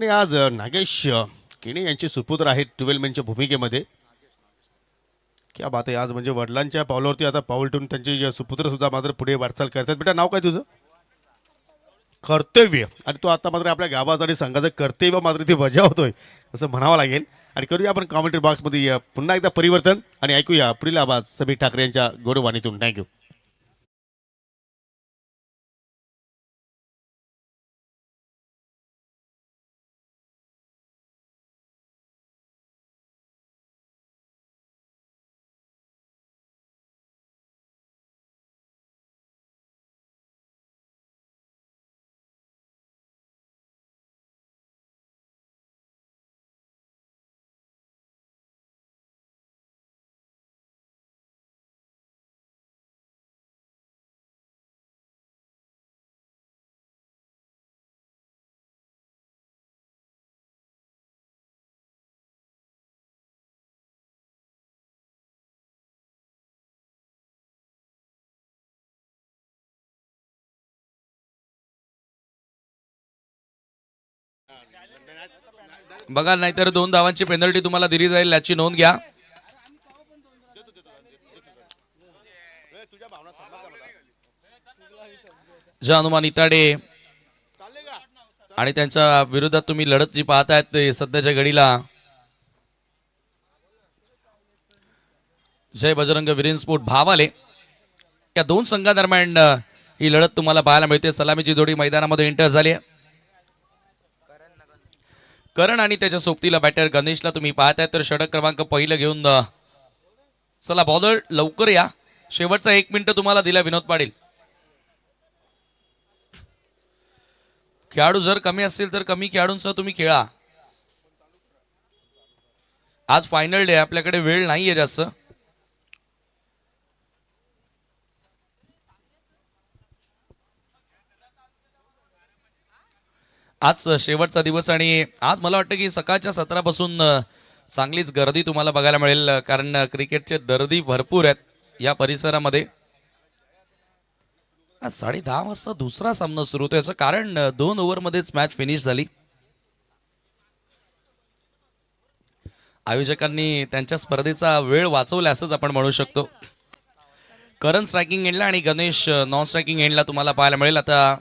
आणि आज नागेश केणे यांचे सुपुत्र आहेत 12 मॅनच्या भूमिकेमध्ये. क्या बात आहे. आज म्हणजे वडिलांच्या पावलावरती आता पाऊल ठेवून त्यांचे सुपुत्र सुद्धा मात्र पुढे वाटचाल करतात. बेटा नाव काय तुझं? कर्तव्य. आणि तो आता मात्र आपल्या गावाचं आणि संघाचं कर्तव्य मात्र ते बजावतोय असं म्हणावं लागेल. आणि करूया आपण कॉमेंट्री बॉक्समध्ये पुन्हा एकदा परिवर्तन आणि ऐकूया अप्रिल आवाज समीर ठाकरे यांच्या गोडवाणीतून. थँक्यू. बघा नाहीतर 2 धावांची पेनल्टी तुम्हाला दिली जाईल याची नोंद घ्या. जे हनुमान इताडे आणि त्यांच्या विरोधात तुम्ही लढत जी पाहतायत ते सध्याच्या घडीला जय बजरंग वीरेन स्पोर्ट भावाले या दोन संघादरम्यान ही लढत तुम्हाला पाहायला मिळते. सलामीची जोडी मैदानामध्ये एंटर झाली आहे. करण आणि त्याच्या सोबतीला बॅटर गणेशला तुम्ही पाहताय तर षटक क्रमांक पहिलं घेऊन चला बॉलर लवकर या. शेवटचा 1 मिनिट तुम्हाला दिला विनोद पाटील. खेळाडू जर कमी असतील तर कमी खेळाडूंसह तुम्ही खेळा. आज फायनल डे आपल्याकडे वेळ नाहीये जास्त. आज शेवटचा दिवस आणि आज मला वाटतं की सकाळच्या 17 पासून चांगलीच गर्दी तुम्हाला बघायला मिळेल कारण क्रिकेटचे दर्दी भरपूर आहेत या परिसरामध्ये. आज 10:30 वाजता दुसरा सामना सुरू होतो याचं कारण 2 ओव्हरमध्येच मॅच फिनिश झाली. आयोजकांनी त्यांच्या स्पर्धेचा वेळ वाचवला असंच आपण म्हणू शकतो. करण स्ट्रायकिंग एंडला आणि गणेश नॉन स्ट्रायकिंग एंडला तुम्हाला पाहायला मिळेल. आता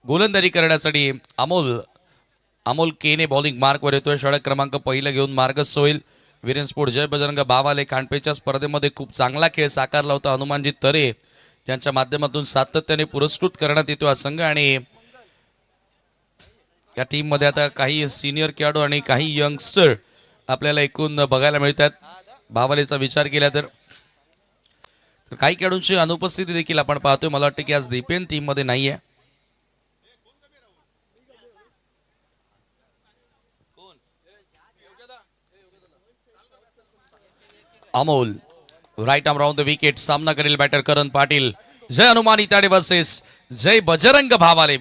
गोलंदाजी करण्यासाठी अमोल केने बॉलिंग मार्कवर येतोय. षटक क्रमांक पहिलं घेऊन मार्गस्थ होईल. वीरेन स्पोर्ट जय बजरंग बावाले कांडपेच्या स्पर्धेमध्ये खूप चांगला खेळ साकारला होता. हनुमानजी तरे यांच्या माध्यमातून सातत्याने पुरस्कृत करण्यात येतो हा संघ आणि या टीम मध्ये आता काही सिनियर खेळाडू आणि काही यंगस्टर आपल्याला एकूण बघायला मिळतात. बावालेचा विचार केला तर काही खेळाडूंची अनुपस्थिती देखील आपण पाहतोय. मला वाटतं की आज दीपेन टीम मध्ये नाहीये. Amol right arm round the wicket. सामना करेल बॅटर करण पाटील. जय हनुमान इताडे वर्सेस जय बजरंग भावाले.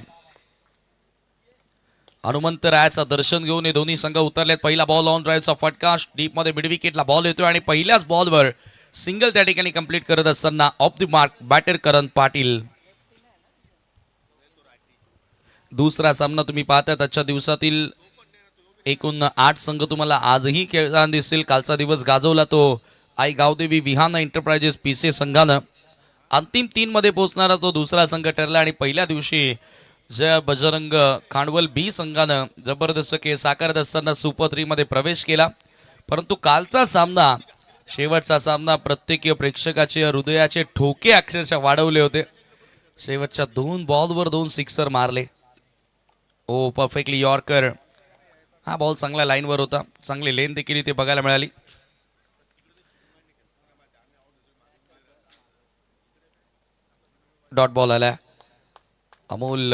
हनुमंत रायाचा दर्शन घेऊन हे दोन्ही संघ उतरलेत. पहिला बॉल ऑन ड्राईव्हचा फटका डीप मध्ये मिड विकेटला बॉल येतोय आणि पहिल्याच बॉलवर सिंगल त्या ठिकाणी कंप्लीट करत असताना of the mark batter Karan Patil. दुसरा सामना तुम्ही पाहताय. आजच्या दिवसातील एकूण 8 संघ तुम्हाला आजही खेळताना दिसतील. कालचा दिवस गाजवला तो आई गावदेवी विहाना एंटरप्राइजेस पीसे संघानं. अंतिम 3 मध्ये पोहोचणारा तो दुसरा संघ ठरला आणि पहिल्या दिवशी जय बजरंग खांडवल बी संघानं जबरदस्त खेळ साकारत असताना सुपर 3 मध्ये प्रवेश केला. परंतु कालचा सामना शेवटचा सामना प्रत्येक प्रेक्षकाचे हृदयाचे ठोके अक्षरशः वाढवले होते. शेवटच्या 2 बॉलवर 2 सिक्सर मारले. ओ परफेक्टली यॉर्कर. हा बॉल चांगल्या लाईनवर होता. चांगली लेन देखील इथे बघायला मिळाली. डॉट बॉल आला. अमोल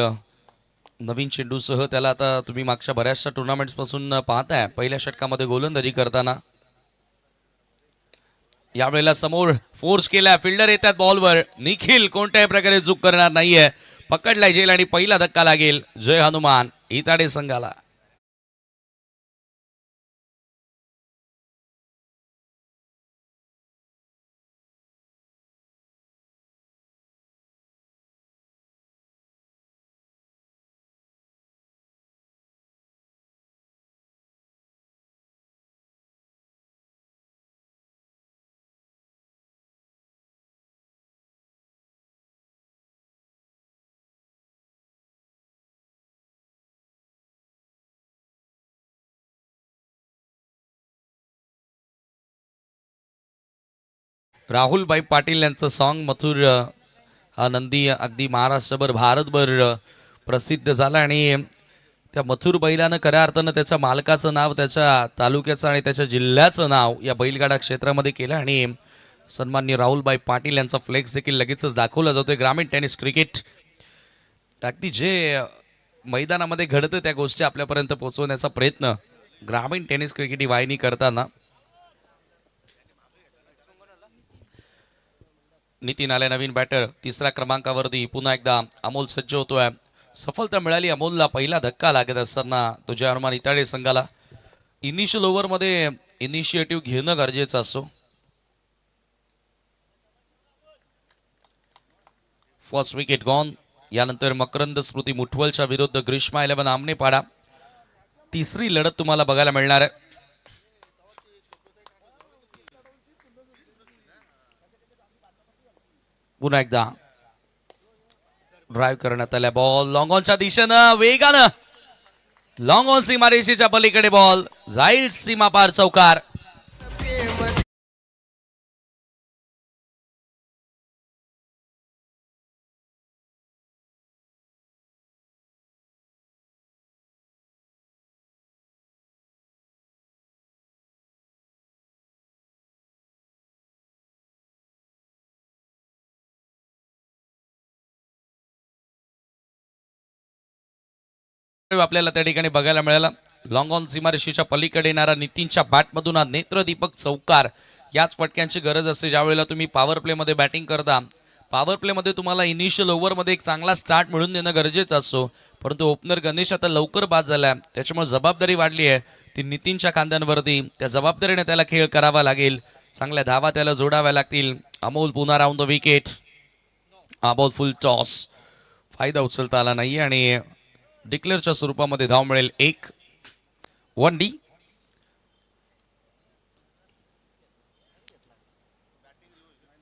नवीन चेंडूसह त्याला आता तुम्ही मागच्या बऱ्याचशा टुर्नामेंट्स पासून पाहताय पहिल्या षटकामध्ये गोलंदाजी करताना. यावेळेला समोर फोर्स केला. फिल्डर येतात बॉलवर. निखिल कोणत्याही प्रकारे चूक करणार नाहीये. पकडला जाईल आणि पहिला धक्का लागेल जय हनुमान इताडे संघाला. राहुलभाई पाटील यांचं सॉन्ग मथुर हा नंदी अगदी महाराष्ट्रभर भारतभर प्रसिद्ध झाला आणि त्या मथुर बैलानं खऱ्या अर्थानं त्याच्या मालकाचं नाव, त्याच्या तालुक्याचं आणि त्याच्या जिल्ह्याचं नाव या बैलगाडा क्षेत्रामध्ये केलं आणि सन्माननीय राहुलभाई पाटील यांचा फ्लेक्स देखील लगेचच दाखवला जातोय. ग्रामीण टेनिस क्रिकेट अगदी जे मैदानामध्ये घडतं त्या गोष्टी आपल्यापर्यंत पोहोचवण्याचा प्रयत्न ग्रामीण टेनिस क्रिकेट ही वाहिनी करताना नितीन आले नवीन बॅटर. तिसऱ्या क्रमांकावरती पुन्हा एकदा अमोल सज्ज होतोय. सफलता मिळाली अमोलला. पहिला धक्का लागत असताना तुझ्या हनुमान इताडे संघाला इनिशियल ओव्हरमध्ये इनिशिएटिव्ह घेणं गरजेचं असतो. First wicket gone. यानंतर मकरंद स्मृती मुठवलच्या विरुद्ध ग्रीष्मा 11 आमनेपाडा. तिसरी लढत तुम्हाला बघायला मिळणार आहे. पुन्हा एकदा ड्राईव्ह करण्यात आल्या. बॉल लॉंग ऑनच्या दिशेनं वेगानं लॉंग ऑन सीमारेषेच्या पलीकडे बॉल जाईल सीमा पार चौकार. आपल्याला त्या ठिकाणी बघायला मिळाला. लॉंग ऑन सीमारेषेच्या पलीकडे येणारा नितीनच्या बॅटमधून हा नेत्रदीपक चौकार. याच फटक्यांची गरज असते ज्यावेळेला तुम्ही पॉवर प्लेमध्ये बॅटिंग करता. पॉवर प्लेमध्ये तुम्हाला इनिशियल ओव्हरमध्ये एक चांगला स्टार्ट मिळून देणं गरजेचं असतो, परंतु ओपनर गणेश आता लवकर बाद झाला, त्याच्यामुळे जबाबदारी वाढली आहे ती नितीनच्या खांद्यांवरती. त्या जबाबदारीने त्याला खेळ करावा लागेल. चांगल्या धावा त्याला जोडाव्या लागतील. अमोल पुन्हा राऊंड द विकेट. हा बॉल फुल टॉस. फायदा उचलता आला नाही आणि डिक्लेअरच्या स्वरूपामध्ये धाव मिळेल. 1 डी.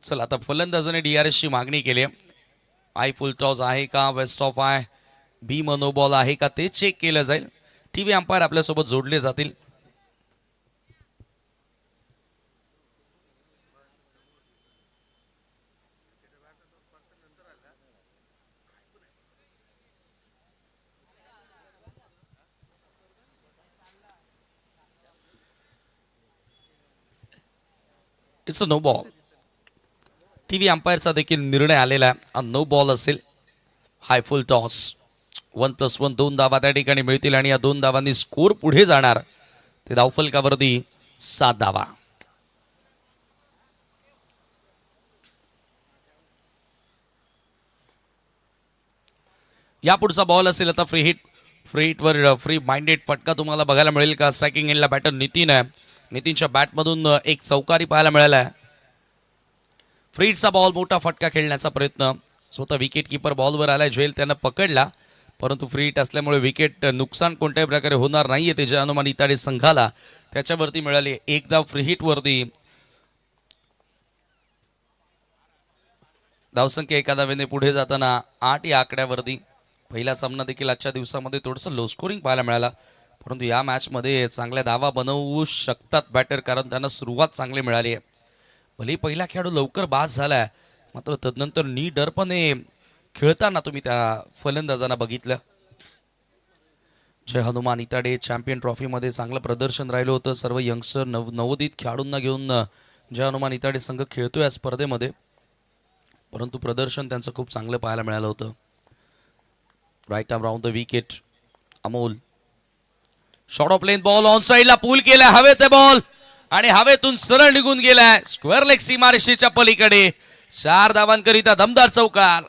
चला आता फलंदाजाने DRS ची मागणी केली आहे. आय फुल टॉस आहे का, waist of eye, be no ball आहे का ते चेक केलं जाईल. टीव्ही अंपायर आपल्यासोबत जोडले जातील. It's a no ball. TV अंपायरचा देखील निर्णय आलेला आहे. नो बॉल असेल. हाय फुल टॉस. 1+1 2 धावा त्या ठिकाणी मिळतील आणि या 2 धावांनी स्कोर पुढे जाणार. ते धावफलकावरती 7 धावा. या पुढचा बॉल असेल आता फ्री हिट. फ्री हिटवर फ्री माइंडेड फटका तुम्हाला बघायला मिळेल का. स्ट्रायकिंग एंडला बॅटर नितीन आहे. नितीनच्या बॅटमधून एक चौकारी पाहायला मिळाला आहे. फ्री हिटचा बॉल, मोठा फटका खेळण्याचा प्रयत्न. स्वतः विकेट किपर बॉलवर आलाय. झेल त्यानं पकडला, परंतु फ्री हिट असल्यामुळे विकेट नुकसान कोणत्याही प्रकारे होणार नाहीये ते जय हनुमान इताडे संघाला. त्याच्यावरती मिळाली एकदा फ्री हिट वरती. धावसंख्या एका धावेने पुढे जाताना 8 या आकड्यावरती. पहिला सामना देखील आजच्या दिवसामध्ये थोडंसं लो स्कोरिंग पाहायला मिळाला, परंतु या मॅचमध्ये चांगल्या धावा बनवू शकतात बॅटर, कारण त्यांना सुरुवात चांगली मिळाली आहे. भले पहिला खेळाडू लवकर बाद झालाय, मात्र तदनंतर निडरपणे खेळताना तुम्ही त्या फलंदाजांना बघितलं. जय हनुमान इताडे चॅम्पियन ट्रॉफीमध्ये चांगलं प्रदर्शन राहिलं होतं. सर्व यंगस्टर नवोदित खेळाडूंना घेऊन जय हनुमान इताडे संघ खेळतोय या स्पर्धेमध्ये, परंतु प्रदर्शन त्यांचं खूप चांगलं पाहायला मिळालं होतं. Right arm round the wicket. Amol short of length ball on साइडला पूल केलाय. हवेत बॉल आणि हवेतून सरळ निघून गेलाय स्क्वेअर लेग सीमारेषेच्या पलीकडे. 4 धावांकरिता दमदार चौकार.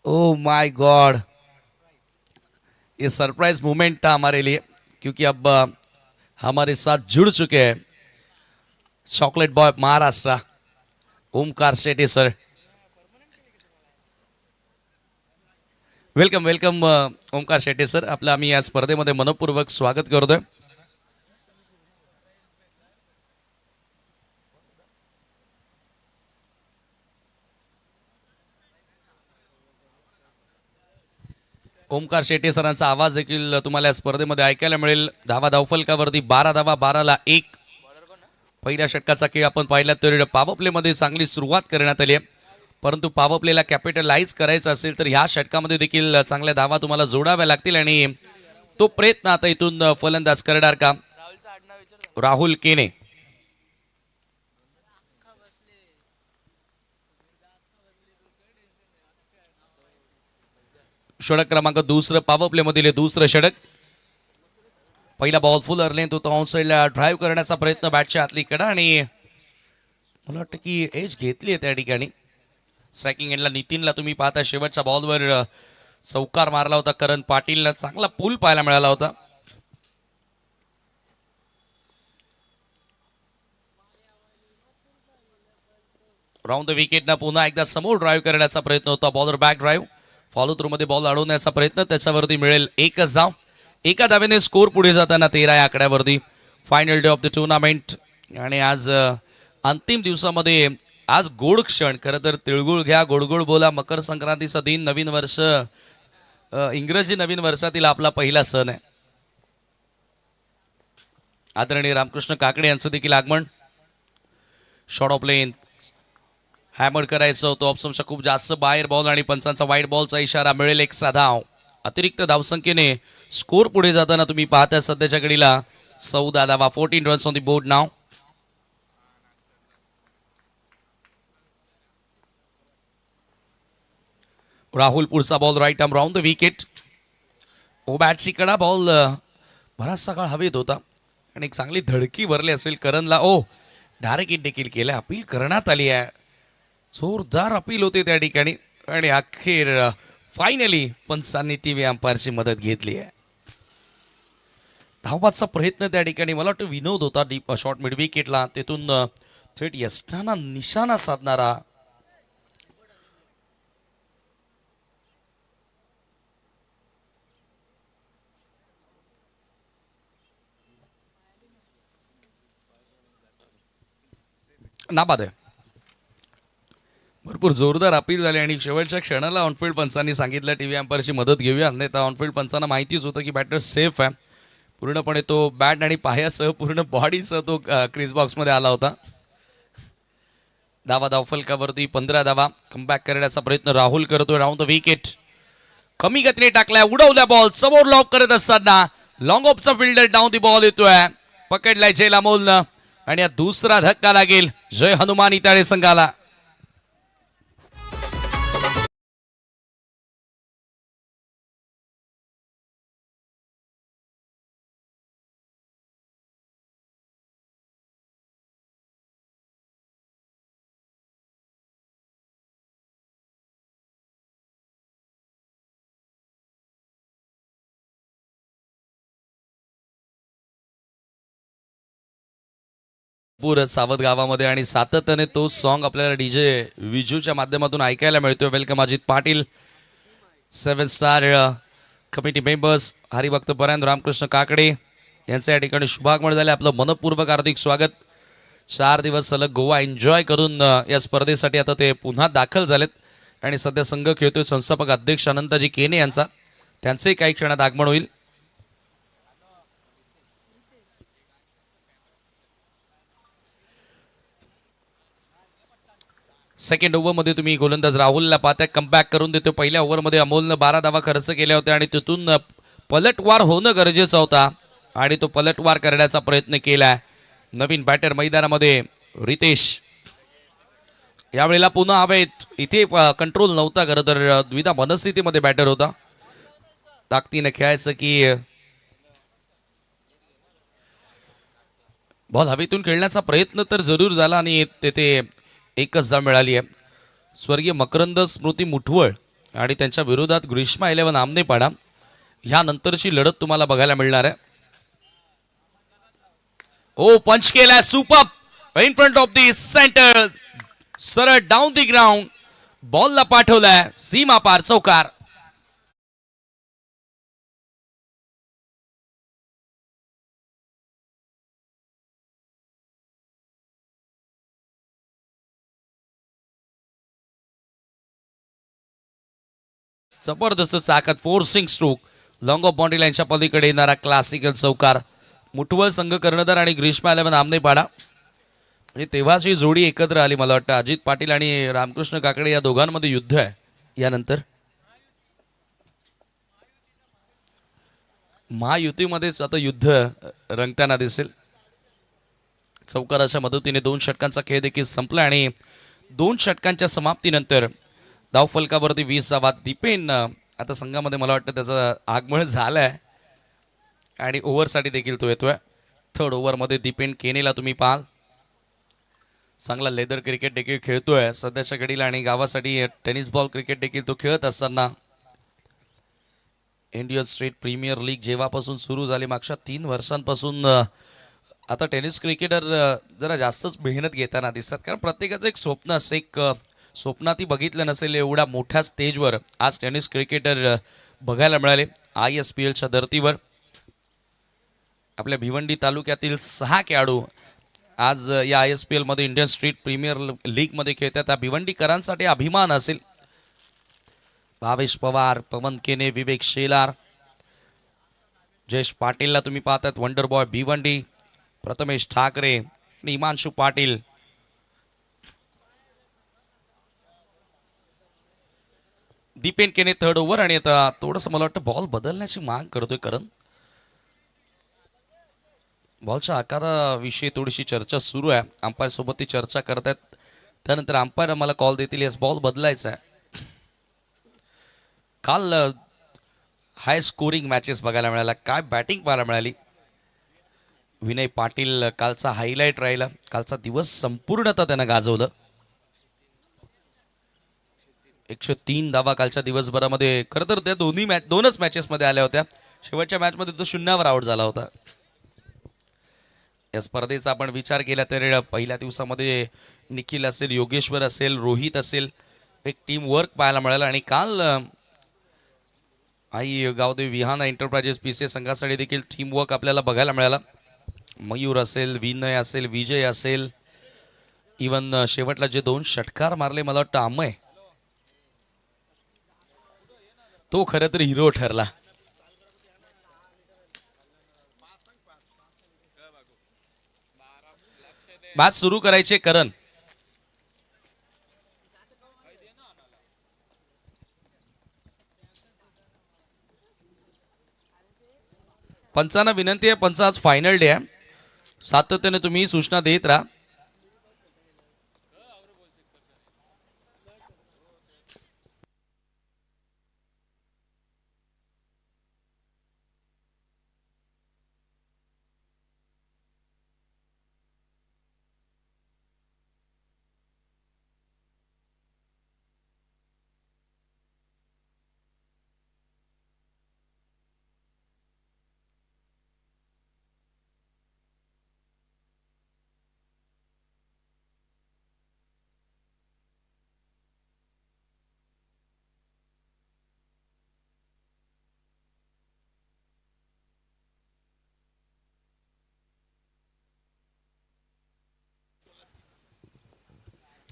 ओह माय गॉड, ये सरप्राइज मोमेंट था हमारे लिए, क्योंकि अब हमारे साथ जुड़ चुके हैं chocolate boy Maharashtra Omkar Shete sir. Welcome welcome Omkar Shette sir, आपलं आम्ही या स्पर्धेमध्ये मनपूर्वक स्वागत करतोय. ओमकार शेट्टे सरांचा आवाज देखील तुम्हाला या स्पर्धेमध्ये ऐकायला मिळेल. धावा धावफलकावरती 12 धावा, 12ला 1. पहिल्या षटकाचा खेळ आपण पाहिला तर पॉवर प्लेमध्ये चांगली सुरुवात करण्यात आली आहे, परंतु पॉवर प्लेला कॅपिटलाइज करायचं असेल तर ह्या षटकामध्ये देखील चांगल्या धावा तुम्हाला जोडाव्या लागतील आणि तो प्रयत्न आता इथून फलंदाज करणार का राहुल केने. षटक क्रमांक दुसरं पॉवर प्ले मधील दुसरं षटक. पहिला बॉल फुल अर्ले तो ऑन साइडला ड्राईव्ह करण्याचा प्रयत्न बॅटच्या आतली कडा आणि मला वाटतं की एज घेतली आहे त्या ठिकाणी. स्ट्रायकिंग एंडला नितीनला तुम्ही पाहता शेवटच्या बॉलवर चौकार मारला होता करण पाटीलला, चांगला पूल पाहायला मिळाला होता. राऊंड द विकेटनं पुन्हा एकदा समोर ड्राईव्ह करण्याचा प्रयत्न होता. Bowler back drive, follow through मध्ये बॉल अडवण्याचा प्रयत्न, त्याच्यावरती मिळेल एकच धाव. एका धावेने स्कोर पुढे जाताना 13 या आकड्यावरती. Final day of the tournament आणि आज अंतिम दिवसामध्ये आज गोड क्षण. खरं तर तिळगुळ घ्या, गोडगोड बोला. मकर संक्रांतीचा दिन, नवीन वर्ष, इंग्रजी नवीन वर्षातील आपला पहिला सण आहे. आदरणीय रामकृष्ण काकडे यांचं देखील आगमन. शॉर्ट ऑफ लेन हॅमर करायचं होतं, ऑप्शनच्या खूप जास्त बाहेर बॉल आणि पंचांचा वाईट बॉलचा इशारा, मिळेल एक्स्ट्रा धाव. अतिरिक्त धावसंख्येने स्कोर पुढे जाताना तुम्ही पाहता सध्याच्या घडीला 14 धावा, 14 रन्स ऑन दी बोर्ड नाव. राहुल पुढचा ball right arm round the wicket. Oh बॅटची कडा, बॉल बराचसा काळ हवेत होता आणि एक चांगली धडकी भरली असेल करणला. ओ डायरेक्ट हिट देखील केलं, अपील करण्यात आली आहे. जोरदार अपील होते त्या ठिकाणी आणि अखेर फायनली पंचांनी टीव्ही अंपायरची मदत घेतली आहे. धावबादचा प्रयत्न त्या ठिकाणी मला वाटतं विनोद होता डीप शॉर्ट मिड विकेटला, तिथून थेट यष्टांना निशाणा साधणारा नाबाद आहे. भरपूर जोरदार अपील झाले आणि शेवटच्या क्षणाला ऑनफिल्ड पंचांनी सांगितलं टीव्ही अंपायरची मदत घेऊया, अन्यथा ऑनफिल्ड पंचांना माहितीच होतं की बॅटर सेफ आहे. पूर्णपणे तो बॅट आणि पायासह पूर्ण बॉडीसह तो क्रिस बॉक्समध्ये आला होता. धावा धावफलकावरती 15 धावा. कमबॅक करण्याचा प्रयत्न राहुल करतोय. राऊंड द विकेट कमी गतीने टाकलाय, उडवल्या बॉल समोर लॉक करत असताना लॉंग ऑफचा फिल्डर डाऊन दी बॉल येतोय, पकडलाय जय अमोलनं आणि दुसरा धक्का लागेल जय हनुमान इताळे संघाला. पूर सावध गावामध्ये आणि सातत्याने तो सॉन्ग आपल्याला डीजे विजूच्या माध्यमातून ऐकायला मिळतोय. Welcome Ajit Patil, 7 star committee members, हरिभक्त परायण, रामकृष्ण काकडे यांचं या ठिकाणी शुभागमन झाले. आपलं मनपूर्वक हार्दिक स्वागत. 4 दिवस सलग गोवा एन्जॉय करून या स्पर्धेसाठी आता ते पुन्हा दाखल झालेत आणि सध्या संघ खेळतोय संस्थापक अध्यक्ष अनंताजी केने यांचा. त्यांचंही काही क्षणात आगमन होईल. सेकंड ओव्हरमध्ये तुम्ही गोलंदाज राहुलला पाहता, कमबॅक करून देतो. पहिल्या ओव्हरमध्ये अमोलनं 12 धावा खर्च केल्या होत्या आणि तिथून पलटवार होणं गरजेचं होता आणि तो पलटवार करण्याचा प्रयत्न केला. नवीन बॅटर मैदानामध्ये रितेश, यावेळेला पुन्हा हवेत. इथे कंट्रोल नव्हता, खरं तर द्विधा मनस्थितीमध्ये बॅटर होता. ताकदीनं खेळायचं की बॉल हवेतून खेळण्याचा प्रयत्न तर जरूर झाला आणि तेथे एकच धाव मिळाली आहे. स्वर्गीय मकरंद स्मृती मुठवळ आणि त्यांच्या विरोधात ग्रीष्मा 11 आमनेपाडा ह्यानंतरची लढत तुम्हाला बघायला मिळणार आहे. ओ पंच केलाय, super in front of the centre, सरळ डाऊन दी ग्राउंड, बॉलला पाठवलाय सीमा पार चौकार. जबरदस्त चाकत forcing stroke long off boundary लाईनच्या पलीकडे येणारा क्लासिकल चौकार. मुठवल संघ कर्णधार आणि ग्रीष्मा 11 आमनेपाडा म्हणजे तेव्हाच ही जोडी एकत्र आली. मला वाटतं अजित पाटील आणि रामकृष्ण काकडे या दोघांमध्ये युद्ध आहे. यानंतर महायुतीमध्येच आता युद्ध रंगताना दिसेल. चौकाराच्या मदतीने 2 षटकांचा खेळ देखील संपला आणि 2 षटकांच्या समाप्तीनंतर धावफलकावरती 20 धावा. दीपेन आता संघामध्ये मला वाटतं त्याचं आगमन झालंय आणि ओव्हरसाठी देखील तो येतोय. थर्ड ओव्हरमध्ये दीपेन केनेला तुम्ही पाहाल चांगला लेदर क्रिकेट देखील खेळतोय सध्याच्या घडीला आणि गावासाठी टेनिस बॉल क्रिकेट देखील तो खेळत असताना इंडियन स्टेट प्रीमियर लीग जेव्हापासून सुरू झाली मागच्या 3 वर्षांपासून आता टेनिस क्रिकेटर जरा जास्तच मेहनत घेताना दिसतात. कारण प्रत्येकाचं एक स्वप्न असं एक स्वप्नातही बघितलं नसेल एवढ्या मोठ्या स्टेजवर आज टेनिस क्रिकेटर बघायला मिळाले. ISPLच्या धर्तीवर आपल्या भिवंडी तालुक्यातील 6 खेळाडू आज या ISPL मध्ये इंडियन स्ट्रीट प्रीमियर लीगमध्ये खेळतात. त्या भिवंडीकरांसाठी अभिमान असेल. भावेश पवार, पवन केने, विवेक शेलार, जयेश पाटीलला तुम्ही पाहतात वंडर बॉय भिवंडी, प्रथमेश ठाकरे आणि हिमांशु पाटील. दीपेन केने थर्ड ओव्हर आणि आता थोडंसं मला वाटतं बॉल बदलण्याची माग करतोय करण. बॉलच्या आकाराविषयी थोडीशी चर्चा सुरू आहे. अंपायर सोबत ती चर्चा करतात. त्यानंतर अंपायर मला कॉल देतील यस बॉल बदलायचा आहे. काल हाय स्कोरिंग मॅचेस बघायला मिळाला. काय बॅटिंग पाहायला मिळाली. विनय पाटील कालचा हायलाईट राहिला. कालचा दिवस संपूर्णतः त्यानं गाजवलं. 103 धावा कालच्या दिवसभरामध्ये. खरं तर त्या दोनच मॅचेसमध्ये आल्या होत्या. शेवटच्या मॅचमध्ये तो 0वर आउट झाला होता. या स्पर्धेचा आपण विचार केला तर पहिल्या दिवसामध्ये निखिल असेल, योगेश्वर असेल, रोहित असेल, एक टीम वर्क पाहायला मिळालं आणि काल आई गावदेवी विहाना एंटरप्राइजेस PCA संघासाठी देखील टीम वर्क आपल्याला बघायला मिळाला. मयूर असेल, विनय असेल, विजय असेल, इवन शेवटला जे 2 षटकार मारले मला वाटतं अमय तो खरं तर हिरो ठरला. मॅच सुरू करायचे करण. पंचांना विनंती आहे. पंच आज फायनल डे आहे. सातत्याने तुम्ही सूचना देत राहा.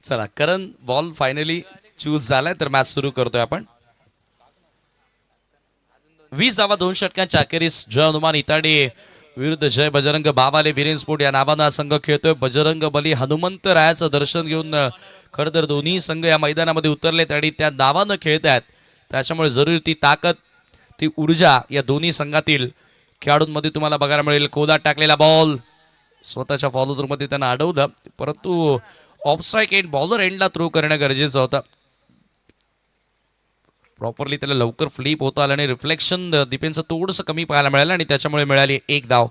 चला करण बॉल फायनली चूज झालाय तर मॅच सुरू करतोय आपण. 20 धावा 2 षटकांच्या अखेरीस जय हनुमान इताडे विरुद्ध जय बजरंग बाबाले वीरेन स्पोर्ट या नावानं हा संघ खेळतोय. बजरंग बली हनुमंत रायाचं दर्शन घेऊन खरं तर दोन्ही संघ या मैदानामध्ये उतरलेत आणि त्या नावानं खेळतायत. त्याच्यामुळे जरूर ती ताकद, ती ऊर्जा या दोन्ही संघातील खेळाडूंमध्ये तुम्हाला बघायला मिळेल. कोदात टाकलेला बॉल स्वतःच्या फॉलोथ्रूमध्ये त्यांना अडवलं, परंतु ऑफस्ट्राईक एंड बॉलर एंडला थ्रो करणं गरजेचं होतं. प्रॉपरली त्याला लवकर फ्लिप होता आलं आणि रिफ्लेक्शन दीपेनचं थोडंसं कमी पाहायला मिळालं आणि त्याच्यामुळे मिळाली 1 धाव.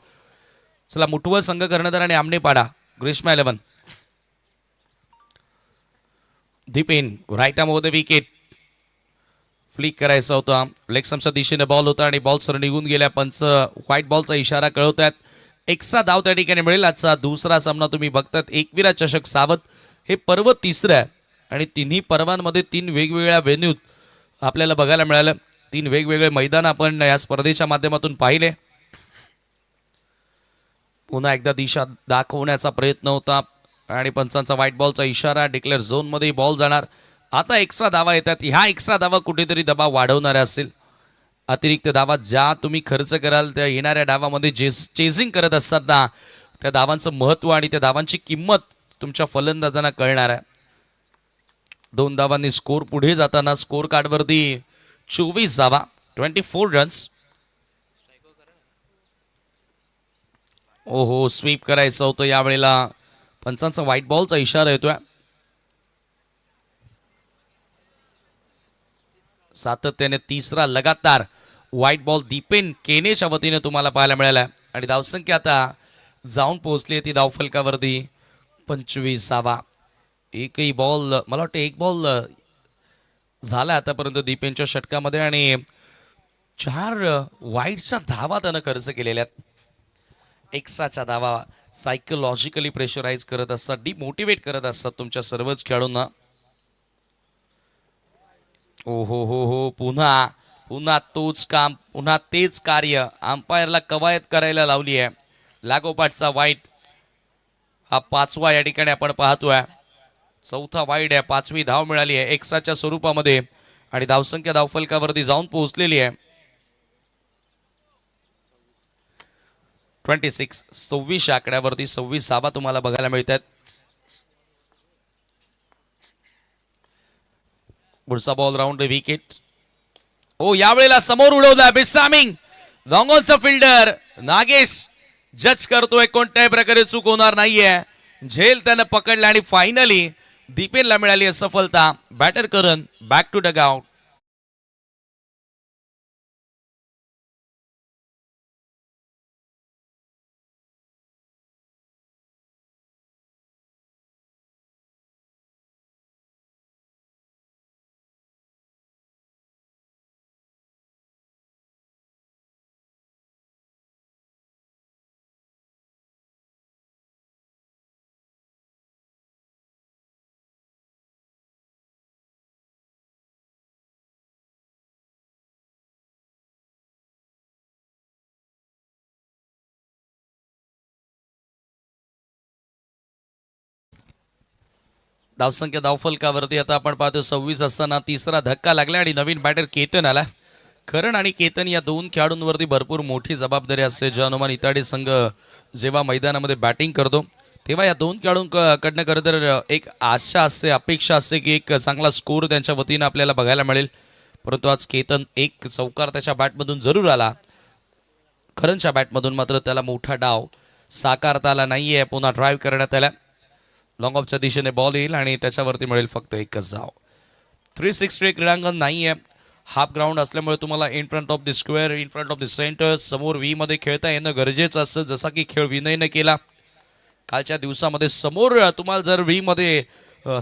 चला मुठवल संघ कर्णधार आणि आमनेपाडा ग्रीष्मा 11. दीपेन राईट आर्म मध्ये विकेट फ्लिक करायचा होता. लेग स्टंपच्या दिशेने बॉल होता आणि बॉल सर निघून गेल्या. पंच व्हाईट बॉलचा इशारा कळवतात. एक्स्ट्रा धाव त्या ठिकाणी मिळेल. आजचा दुसरा सामना तुम्ही बघतात. एकविरा चषक सावध हे पर्व 3रं आहे आणि तिन्ही पर्वांमध्ये 3 वेगवेगळ्या व्हेन्यूत आपल्याला बघायला मिळालं. 3 वेगवेगळे मैदान आपण या स्पर्धेच्या माध्यमातून पाहिले. पुन्हा एकदा दिशा दाखवण्याचा प्रयत्न होता आणि पंचांचा व्हाईट बॉलचा इशारा. डिक्लेअर झोन मध्ये बॉल जाणार. आता एक्स्ट्रा धावा येतात. ह्या एक्स्ट्रा धावा कुठेतरी दबाव वाढवणाऱ्या असेल. अतिरिक्त धावा ज्या तुम्ही खर्च कराल त्या येणाऱ्या डावामध्ये चेझिंग करत असताना त्या धावांचं महत्त्व आणि त्या धावांची किंमत तुमच्या फलंदाजांना कळणार आहे. 2 धावांनी स्कोर पुढे जाताना स्कोर कार्डवरती 24 धावा, 24 रन्स. ओहो, स्वीप करायचं होतं यावेळेला. पंचांचा व्हाईट बॉलचा इशारा येतोय. सातत्याने तिसरा लगातार व्हाईट बॉल दीपेन केनेच्या वतीने तुम्हाला पाहायला मिळाला आणि धावसंख्या आता जाऊन पोहोचली ती धावफलकावरती 25. एकही बॉल, मला वाटतं एक बॉल झाला आतापर्यंत दीपेनच्या षटकामध्ये आणि 4 वाईटच्या धावा त्यानं खर्च केलेल्या आहेत. एक्स्ट्राच्या धावा सायकोलॉजिकली प्रेशराईज करत असतात, डिमोटिवेट करत असतात तुमच्या सर्वच खेळाडूंना. ओ हो हो हो, पुन्हा पुन्हा तोच काम, पुन्हा तेच कार्य. अंपायरला कवायत करायला लावली आहे. लागोपाठचा वाईट हा 5वा या ठिकाणी आपण पाहतोय. 4था वाईट आहे, 5वी धाव मिळाली आहे एक्स्ट्राच्या स्वरूपामध्ये आणि धावसंख्या धावफलकावरती जाऊन पोहोचलेली आहे 26. 26 आकड्यावरती 26 धावा तुम्हाला बघायला मिळतात. पुढचा बॉल राऊंड द विकेट. ओ, यावेळेला समोर उडवला बिस्सामिंग. लॉंग ऑनचा फिल्डर नागेश जज करतोय, कोणत्याही प्रकारे चूक होणार नाहीये. झेल त्यानं पकडला आणि फायनली दीपेनला मिळाली सफलता. Batter Karan back to dugout. धावसंख्या धावफलकावरती आता आपण पाहतो 26 असताना तिसरा धक्का लागला आणि नवीन बॅटर केतन आला. करण आणि केतन या 2 खेळाडूंवरती भरपूर मोठी जबाबदारी असते. जे हनुमान इताडे संघ जेव्हा मैदानामध्ये बॅटिंग करतो तेव्हा या 2 खेळाडूंकडनं खरं तर एक आशा असते, अपेक्षा असते की एक चांगला स्कोर त्यांच्या वतीनं आपल्याला बघायला मिळेल. परंतु आज केतन एक चौकार त्याच्या बॅटमधून जरूर आला. करणच्या बॅटमधून मात्र त्याला मोठा डाव साकारता आला नाहीये. पुन्हा ड्राईव्ह करण्यात आला. लॉंग ऑफच्या दिशेने बॉल येईल आणि त्याच्यावरती मिळेल फक्त एकच धाव. 360 क्रीडांगण नाही आहे. हाफ ग्राउंड असल्यामुळे तुम्हाला in front of the square, in front of the centre, समोर व्ही मध्ये खेळता येणं गरजेचं असतं. जसा की खेळ विनयनं केला कालच्या दिवसामध्ये. समोर तुम्हाला जर व्ही मध्ये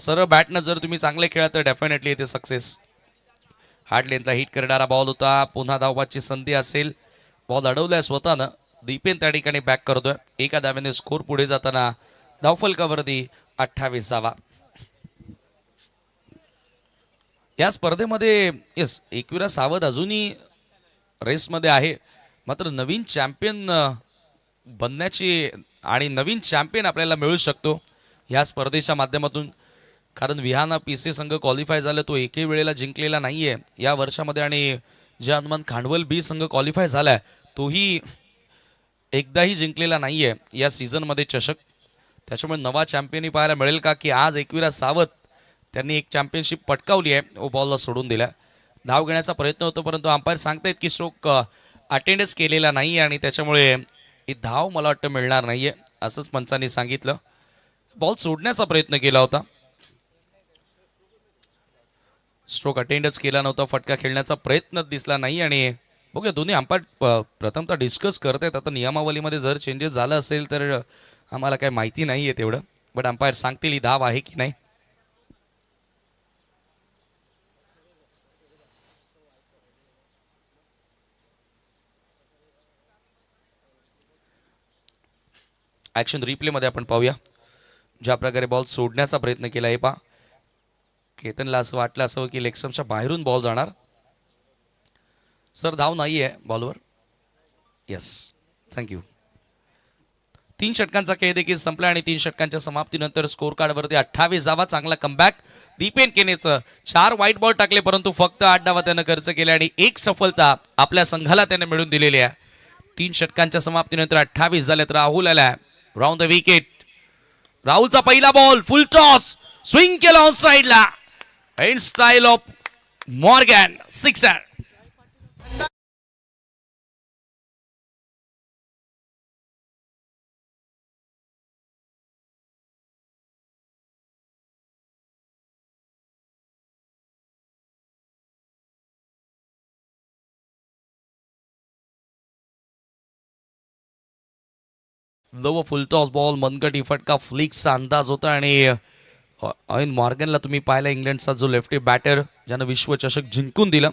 सरळ बॅटनं जर तुम्ही चांगले खेळा तर डेफिनेटली इथे सक्सेस. हार्ड लेनला हिट करणारा बॉल होता. पुन्हा धावबाची संधी असेल. बॉल अडवलाय स्वतःनं. दीपेन त्या ठिकाणी बॅक करतोय. एका धाव्याने स्कोर पुढे जाताना धावफलकावरती 28. या स्पर्धेमध्ये येस, एकविरा सावध अजूनही रेसमध्ये आहे. मात्र नवीन चॅम्पियन बनण्याची आणि नवीन चॅम्पियन आपल्याला मिळू शकतो या स्पर्धेच्या माध्यमातून. कारण विहाना पीसी संघ क्वालिफाय झाला, तो एकही वेळेला जिंकलेला नाहीये या वर्षामध्ये. आणि जे हनुमान खांडवल बी संघ क्वालिफाय झालाय तोही एकदाही जिंकलेला नाहीये या सीझनमध्ये चषक. त्याच्यामुळे नवा चॅम्पियनही पाहायला मिळेल का, की आज एकविरा सावध त्यांनी एक चॅम्पियनशिप पटकावली आहे. ओ बॉलला सोडून दिला. धाव घेण्याचा प्रयत्न होतो परंतु अंपायर सांगतायत की स्ट्रोक अटेंडन्स केलेला नाही आणि त्याच्यामुळे ही धाव मला वाटतं मिळणार नाहीये असंच पंचांनी सांगितलं. बॉल सोडण्याचा प्रयत्न केला होता. स्ट्रोक अटेंडन्स केला नव्हता. फटका खेळण्याचा प्रयत्न दिसला नाही आणि बघूया दोन्ही अंपायर प्रथमतः डिस्कस करतायत. आता नियमावलीमध्ये जर चेंजेस झालं असेल तर आम्हाला काही माहिती नाही आहे तेवढं, बट अंपायर सांगतील ही धाव आहे की नाही. ॲक्शन रिप्लेमध्ये आपण पाहूया ज्या प्रकारे बॉल सोडण्याचा प्रयत्न केला आहे. पहा, केतनला असं वाटलं असावं की लेगस्टम्पच्या बाहेरून बॉल जाणार. सर धाव नाही आहे बॉलवर. Yes, thank you. 3 षटकांचा खेळ देखील संपला आणि 3 षटकांच्या समाप्तीनंतर स्कोर कार्डवरती 28 धावा. चांगला कमबॅक दीपेन केनेचं. 4 व्हाईट बॉल टाकले परंतु फक्त 8 धावा त्यानं खर्च केल्या आणि एक सफलता आपल्या संघाला त्याने मिळवून दिलेली आहे. 3 षटकांच्या समाप्तीनंतर 28 झालेत. राहुल आलाय राऊंड द विकेट. राहुलचा पहिला बॉल फुल टॉस स्विंग केला ऑन साइडला in style of Morgan. Sixer. Low full toss ball मनगटी फटका फ्लिक्सचा अंदाज होता आणि ऐन मॉर्गनला तुम्ही पाहिला इंग्लंडचा जो लेफ्टी बॅटर ज्यानं विश्वचषक जिंकून दिलं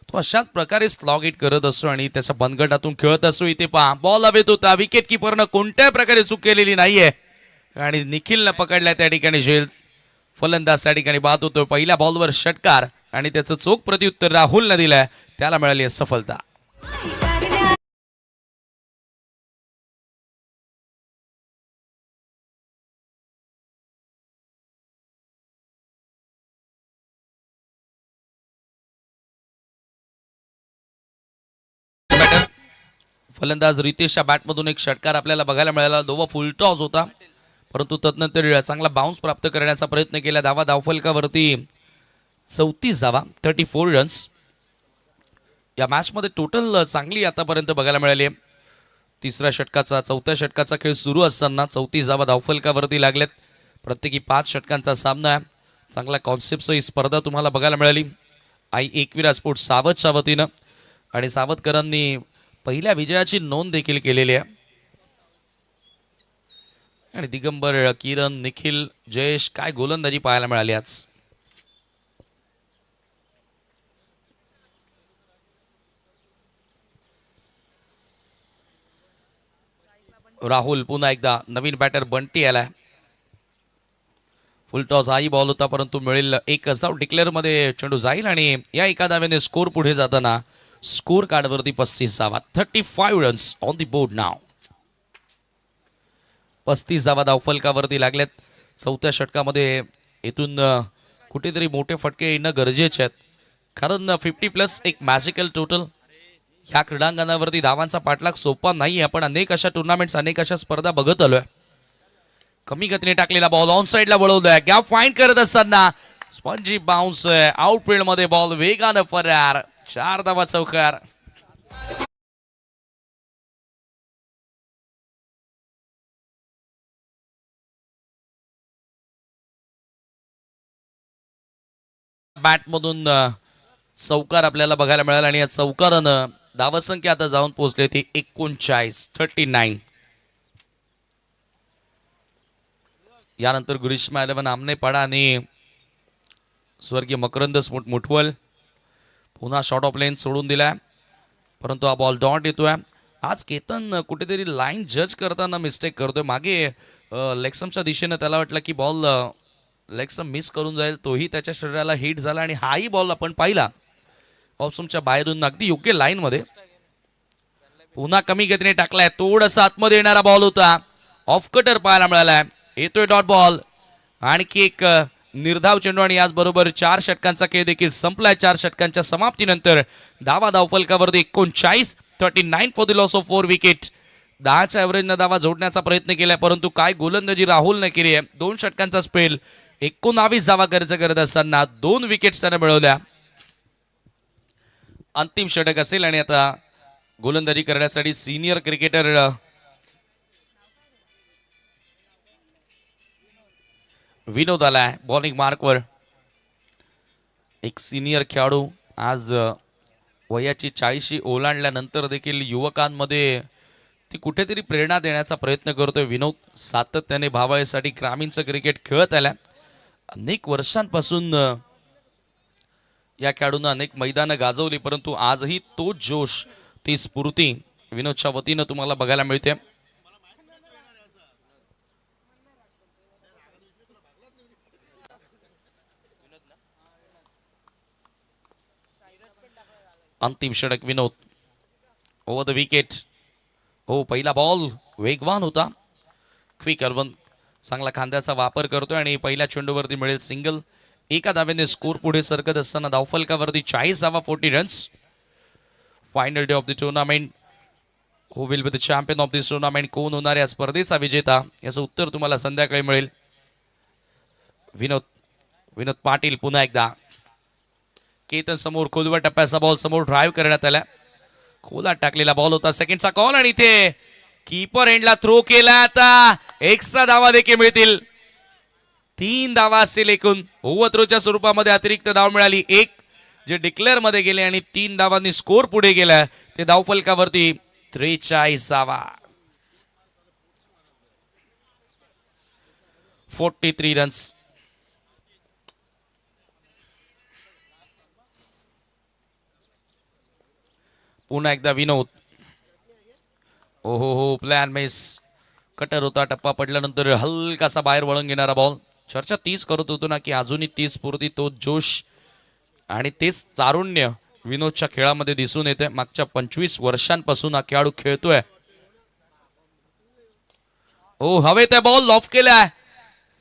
तो अशाच प्रकारे स्लॉग इट करत असतो आणि त्याच्या बनगटातून खेळत असतो. इथे पहा बॉल हवेत होता. विकेट किपरनं कोणत्याही प्रकारे चूक केलेली नाहीये आणि निखिलनं पकडलाय त्या ठिकाणी झेल. फलंदाज त्या ठिकाणी बाद होतो. पहिल्या बॉलवर षटकार आणि त्याचं चोख प्रत्युत्तर राहुलनं दिलंय. त्याला मिळाली आहे सफलता. बॅटर फलंदाज रितेशच्या बॅटमधून एक षटकार आपल्याला बघायला मिळाला. दोवा फुल टॉस होता परंतु तदनंतर चांगला बाउन्स प्राप्त करण्याचा प्रयत्न केला. धावफलकावरती 34 धावा 34 रन्स. या मॅचमध्ये टोटल चांगली आतापर्यंत बघायला मिळाली. तिसऱ्या षटकाचा चौथ्या षटकाचा खेळ सुरू असताना 34 धावा धावफलकावरती लागल्यात. प्रत्येकी 5 षटकांचा सामना आहे. चांगला कॉन्सेप्टची ही स्पर्धा तुम्हाला बघायला मिळाली. आई एकविरा स्पोर्ट्स सावधच्या वतीनं आणि सावधकरांनी पहिल्या विजयाची नोंद देखील केलेली आहे. आणि दिगंबर, किरण, निखिल, जयेश काय गोलंदाजी पाहायला मिळाली आज. राहुल पुन्हा एकदा नवीन बॅटर बंटी आलाय. फुल टॉस हाही बॉल होता परंतु मिळेल एक असा डिक्लेअर मध्ये चेंडू जाईल आणि या एका धावेने स्कोर पुढे जाताना स्कोर कार्डवरती 35 धावा 35 रन्स ऑन द बोर्ड नाव. 35 धावा धावफलकावरती लागल्यात. चौथ्या षटकामध्ये इथून कुठेतरी मोठे फटके येणं गरजेचे आहेत कारण 50+ एक मॅजिकल टोटल. ह्या क्रीडांगणावरती धावांचा पाठलाग सोपा नाही. आपण अनेक अशा टुर्नामेंट्स अनेक अशा स्पर्धा बघत आलोय. कमी गतीने टाकलेला बॉल ऑन साइडला वळवलाय. गॅप फाइंड करत असताना स्पंजी बाउन्स आउटफील्ड मध्ये बॉल वेगानं फरार. 4 धावा चौकार. बॅटमधून चौकार आपल्याला बघायला मिळाला आणि या चौकारानं धावसंख्या आता जाऊन पोहोचली ती 39. यानंतर ग्रीष्मा 11 आमने पाडा आणि स्वर्गीय मकरंद मुठवल पुन्हा शॉर्ट ऑफ लेन सोडून दिलाय परंतु हा बॉल डॉट येतोय. आज केतन कुठेतरी लाईन जज करताना मिस्टेक करतोय. मागे लेक्समच्या दिशेनं त्याला वाटलं की बॉल लेक्सम मिस करून जाईल. तोही त्याच्या शरीराला हिट झाला आणि हाही बॉल आपण पाहिला ऑप्शनच्या बाहेरून अगदी योग्य लाईन मध्ये. पुन्हा कमी गतीने टाकलाय. थोडासा आतमध्ये येणारा बॉल होता. ऑफ कटर पाहायला मिळालाय. येतोय डॉट बॉल. आणखी एक निर्धाव चेंडू आणि याचबरोबर 4 षटकांचा खेळ देखील संपलाय. 4 षटकांच्या समाप्तीनंतर धावा धावफलकावरती 39 for the loss of 4 wicket. 10च्या एव्हरेजनं धावा जोडण्याचा प्रयत्न केलाय परंतु काय गोलंदाजी राहुलने केली आहे. 2 षटकांचा स्पेल 19 धावा खर्च करत असताना 2 विकेट्स त्याने मिळवल्या. अंतिम षटक असेल आणि आता गोलंदाजी करण्यासाठी सिनियर क्रिकेटर विनोद आलाय बॉलिंग मार्कवर. एक सिनियर खेळाडू आज वयाची 40 ओलांडल्यानंतर देखील युवकांमध्ये ती कुठेतरी प्रेरणा देण्याचा प्रयत्न करतोय. विनोद सातत्याने भावासाठी ग्रामीणचं क्रिकेट खेळत आलाय. अनेक वर्षांपासून या खेळाडूंना अनेक मैदानं गाजवली परंतु आजही तो जोश ती स्फूर्ती विनोदच्या वतीनं तुम्हाला बघायला मिळते. अंतिम षटक विनोद ओव्हर द विकेट. हो पहिला बॉल वेगवान होता क्विक अर्वन चांगला खांद्याचा वापर करतोय आणि पहिल्या चेंडूवरती मिळेल सिंगल. एका धावेने स्कोर पुढे सरकत असताना धावफलकावरती 40 धावा 40 runs. Final day of the tournament. Who will be the champion of this tournament? कोण होणार या स्पर्धेचा विजेता? याचं उत्तर तुम्हाला संध्याकाळी मिळेल. विनोद पाटील पुन्हा एकदा. केतन समोर खोलवर टप्प्याचा बॉल समोर ड्राईव्ह करण्यात आला. खोलात टाकलेला बॉल होता. सेकंडचा कॉल आणि इथे कीपर एंडला थ्रो केला. आता एक्स्ट्रा धावा देखील मिळतील. 3 धावा असतील एकूण. ओव्हरथ्रोच्या स्वरूपामध्ये अतिरिक्त धाव मिळाली. एक जे डिक्लेअर मध्ये गेले आणि 3 धावांनी स्कोर पुढे गेला. ते धावफलकावरती 43 धावा. 43 रन्स. पुन्हा एकदा विनोद. हो प्लॅन मिस. कटर होता. टप्पा पडल्यानंतर हलकासा बाहेर वळून घेणारा बॉल. चर्चा तीच करत होतो ना की अजूनही तीच स्फूर्ती, तो जोश आणि तेच तारुण्य विनोदच्या खेळामध्ये दिसून येते. मागच्या 25 वर्षांपासून हा खेळाडू खेळतोय. हवे त्या बॉल लॉफ केलाय.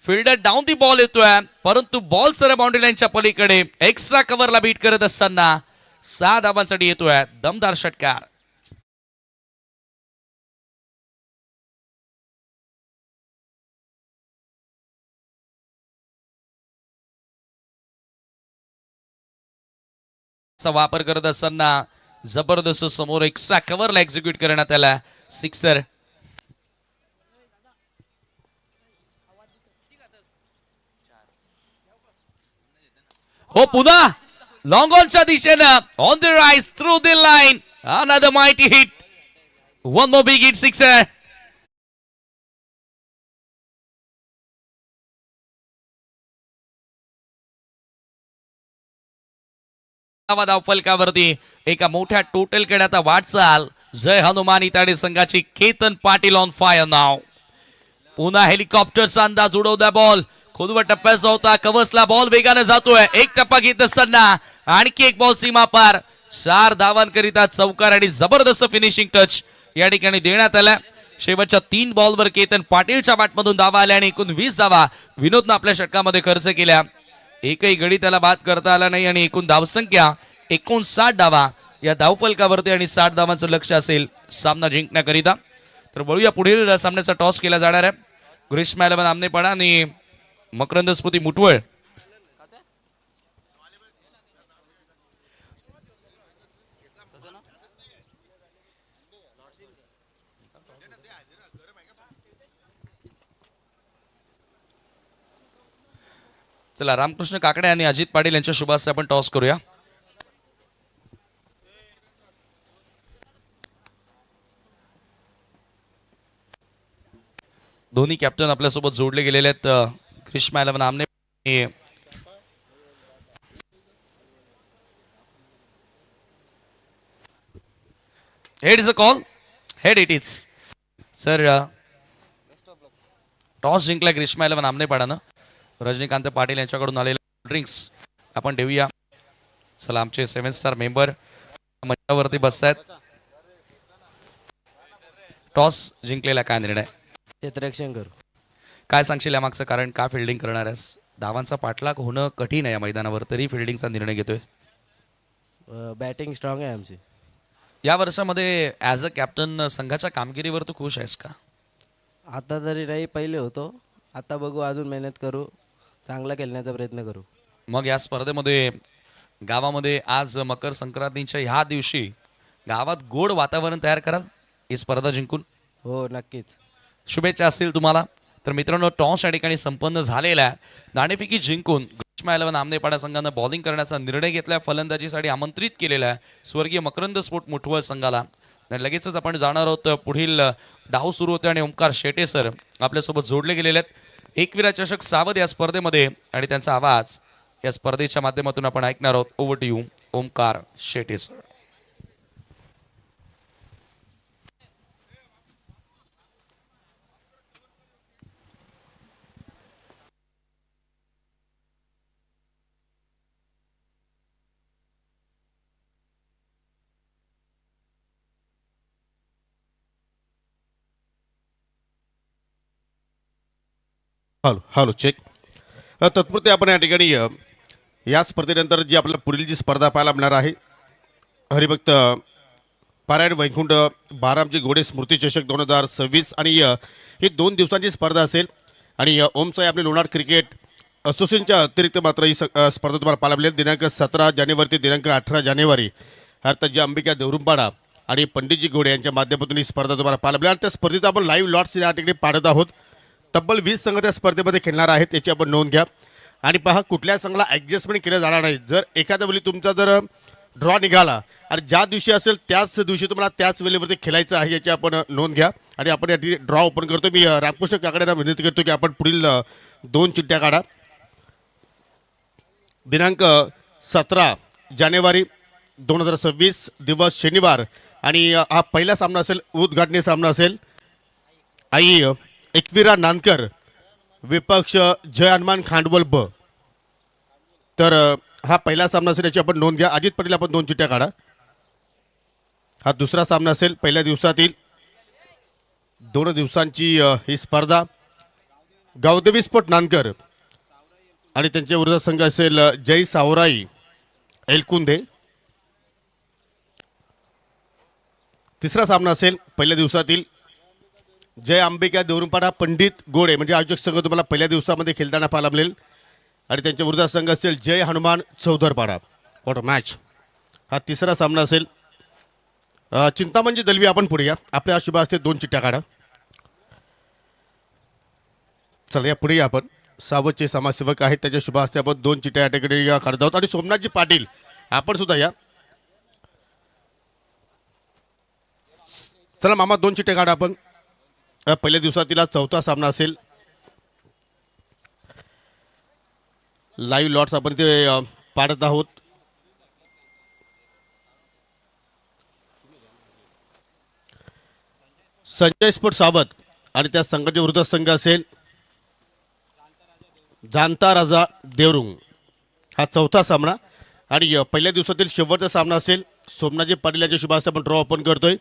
फिल्डर डाऊन दी बॉल येतोय, परंतु बॉल सर बाउंड्री लाईनच्या पलीकडे एक्स्ट्रा कव्हरला बीट करत असताना 6 धावांसाठी येतोय दमदार षटकार. वापर करत असताना जबरदस्त समोर एक्स्ट्रा कव्हरला एक्झिक्यूट करण्यात आला. सिक्सर. पुन्हा लॉंग ऑनच्या दिशेनं on the rise through the line. Another mighty hit. One more big hit. Sixer. फलकावरती एका मोठ्या टोटल कडे आता वाटचाल. जय हनुमान इताडे संघाची केतन पाटील ऑन फायर नाव. पुन्हा हेलिकॉप्टरचा अंदाज उडवदा बॉल. खोलवर टप्प्याचा होता. कवसला बॉल वेगाने जातोय. एक टप्पा घेत असताना आणखी एक बॉल सीमा पार. 4 धावांकरिता चौकार आणि जबरदस्त फिनिशिंग टच या ठिकाणी देण्यात आला. शेवटच्या 3 बॉलवर केतन पाटीलच्या बॅटमधून धावा आल्या आणि एकूण 20 धावा विनोदनं आपल्या षटकामध्ये खर्च केल्या. एकही गडी त्याला बाद करता आला नाही आणि एकूण धावसंख्या 59 धावा या धावफलकावरती आणि 60 धावांचं लक्ष असेल सामना जिंकण्याकरिता. तर वळूया पुढील सामन्याचा टॉस केला जाणार आहे. ग्रीष्म 11 आमनेपाडा आणि मकरंद स्फूर्ती मुठवळ. चला रामकृष्ण काकडे आणि अजित पाटील यांच्या शुभास्ते आपण टॉस करूया. दोन्ही कॅप्टन आपल्यासोबत जोडले गेलेले आहेत. ग्रीष्म 11 आमने head is a call. Head it is. Sir toss जिंकला ग्रीष्म 11 आमनेपाडानं. रजनीकांत पाटील यांच्याकडून आलेले ड्रिंक्स आपण देऊया. चला आमचे 7 स्टार मेंबर मंचावरती बसतायत. टॉस जिंकलेला काय निर्णय? क्षेत्ररक्षण करू. काय सांगशील यामागचं कारण? का फिल्डिंग करणार आहेस? धावांचा पाठलाग होणं कठीण आहे या मैदानावर, तरी फिल्डिंगचा निर्णय घेतोय. बॅटिंग स्ट्रॉंग आहे आमची. या वर्षामध्ये ॲज अ कॅप्टन संघाच्या कामगिरीवर तू खुश आहेस का? आता तरी नाही, पहिले होतो. आता बघू, अजून मेहनत करू, चांगला खेळण्याचा प्रयत्न करू. मग या स्पर्धेमध्ये गावामध्ये आज मकर संक्रांतीच्या ह्या दिवशी गावात गोड वातावरण तयार कराल ही स्पर्धा जिंकून? हो नक्कीच. शुभेच्छा असतील तुम्हाला. तर मित्रांनो, टॉस या ठिकाणी संपन्न झालेला आहे. नाणेफेकी जिंकून ग्रीष्म 11 आमनेपाडा संघानं बॉलिंग करण्याचा निर्णय घेतला. फलंदाजीसाठी आमंत्रित केलेला आहे स्वर्गीय मकरंद स्फोट मुठवळ संघाला. आणि लगेचच आपण जाणार आहोत पुढील डाव सुरू होते आणि ओमकार शेटे सर आपल्यासोबत जोडले गेलेले आहेत. एकविरा चषक सावध या स्पर्धेमध्ये आणि त्यांचा आवाज या स्पर्धेच्या माध्यमातून आपण ऐकणार आहोत. Over to you Omkar Shete sir. Hello hello check. तत्पुरते आपण या ठिकाणी या स्पर्धेनंतर जी आपल्याला पुढील जी स्पर्धा पाहायला मिळणार आहे, हरिभक्त पारायण वैकुंठ बारामजी घोडे स्मृती चषक 2026 आणि ही 2 दिवसांची स्पर्धा असेल. आणि ओम साई आपले लोणार क्रिकेट असोसिएशनच्या अतिरिक्त मात्र ही स्पर्धा तुम्हाला पाहायला मिळेल दिनांक 17 जानेवारी ते दिनांक 18 जानेवारी. अर्थात जी अंबिका देवरुंपाडा आणि पंडितजी घोडे यांच्या माध्यमातून ही स्पर्धा तुम्हाला पाहायला मिळेल. आणि त्या स्पर्धेचा आपण लाईव्ह लॉट्स या ठिकाणी पाहत आहोत. तब्बल 20 संघ त्या स्पर्धेमध्ये खेळणार आहेत, याची आपण नोंद घ्या. आणि पहा, कुठल्या संघाला ॲडजस्टमेंट केलं जाणार नाही. जर एखाद्या वेळी तुमचा जर ड्रॉ निघाला आणि ज्या दिवशी असेल त्याच दिवशी तुम्हाला त्याच वेळेवरती खेळायचं आहे, याची आपण नोंद घ्या. आणि आपण या ड्रॉ ओपन करतो. मी रामकृष्ण काकडेंना विनंती करतो की आपण पुढील 2 चिठ्ठ्या काढा. दिनांक 17 जानेवारी 2026 दिवस शनिवार. आणि हा पहिला सामना असेल, उद्घाटनी सामना असेल. आई एकविरा नानकर विपक्ष जय हनुमान खांडवल ब. तर हा पहिला सामना असेल, याची आपण नोंद घ्या. अजित पाटील आपण 2 चिठ्ठ्या काढा. हा दुसरा सामना असेल पहिल्या दिवसातील 2 दिवसांची ही स्पर्धा. गावदेवी स्पोर्ट नानकर आणि त्यांच्या विरुद्ध संघ असेल जय सावराई एलकुंदे. तिसरा सामना असेल पहिल्या दिवसातील जय अंबिका देवरुंपाडा पंडित गोडे, म्हणजे आयोजक संघ तुम्हाला पहिल्या दिवसामध्ये खेळताना पाहायला मिळेल. आणि त्यांच्या विरुद्ध संघ असेल Jai Hanuman Chaudharpada. What a match. हा तिसरा सामना असेल. चिंतामणजी दलवी आपण पुढे या. आपल्या शुभ हस्ते 2 चिठ्ठ्या काढा. चला या पुढे या. आपण सावधचे समाजसेवक आहेत, त्याच्या शुभ हस्ते आपण 2 चिठ्ठ्या या ठिकाणी काढत आहोत. आणि सोमनाथजी पाटील आपण सुद्धा या. चला मामा 2 चिठ्ठ्या काढा आपण. पहिल्या दिवसातील चौथा सामना असेल. लाईव्ह लॉट्स आपण ते पाडत आहोत. संजय स्पोर्ट सावध आणि त्या संघाच्या विरुद्ध संघ असेल जाणता राजा देवरुंग. हा चौथा सामना. आणि पहिल्या दिवसातील शेवटचा सामना असेल. सोमनाथजी पाटील यांच्या शुभ हस्ते आपण ड्रॉ ओपन करतोय.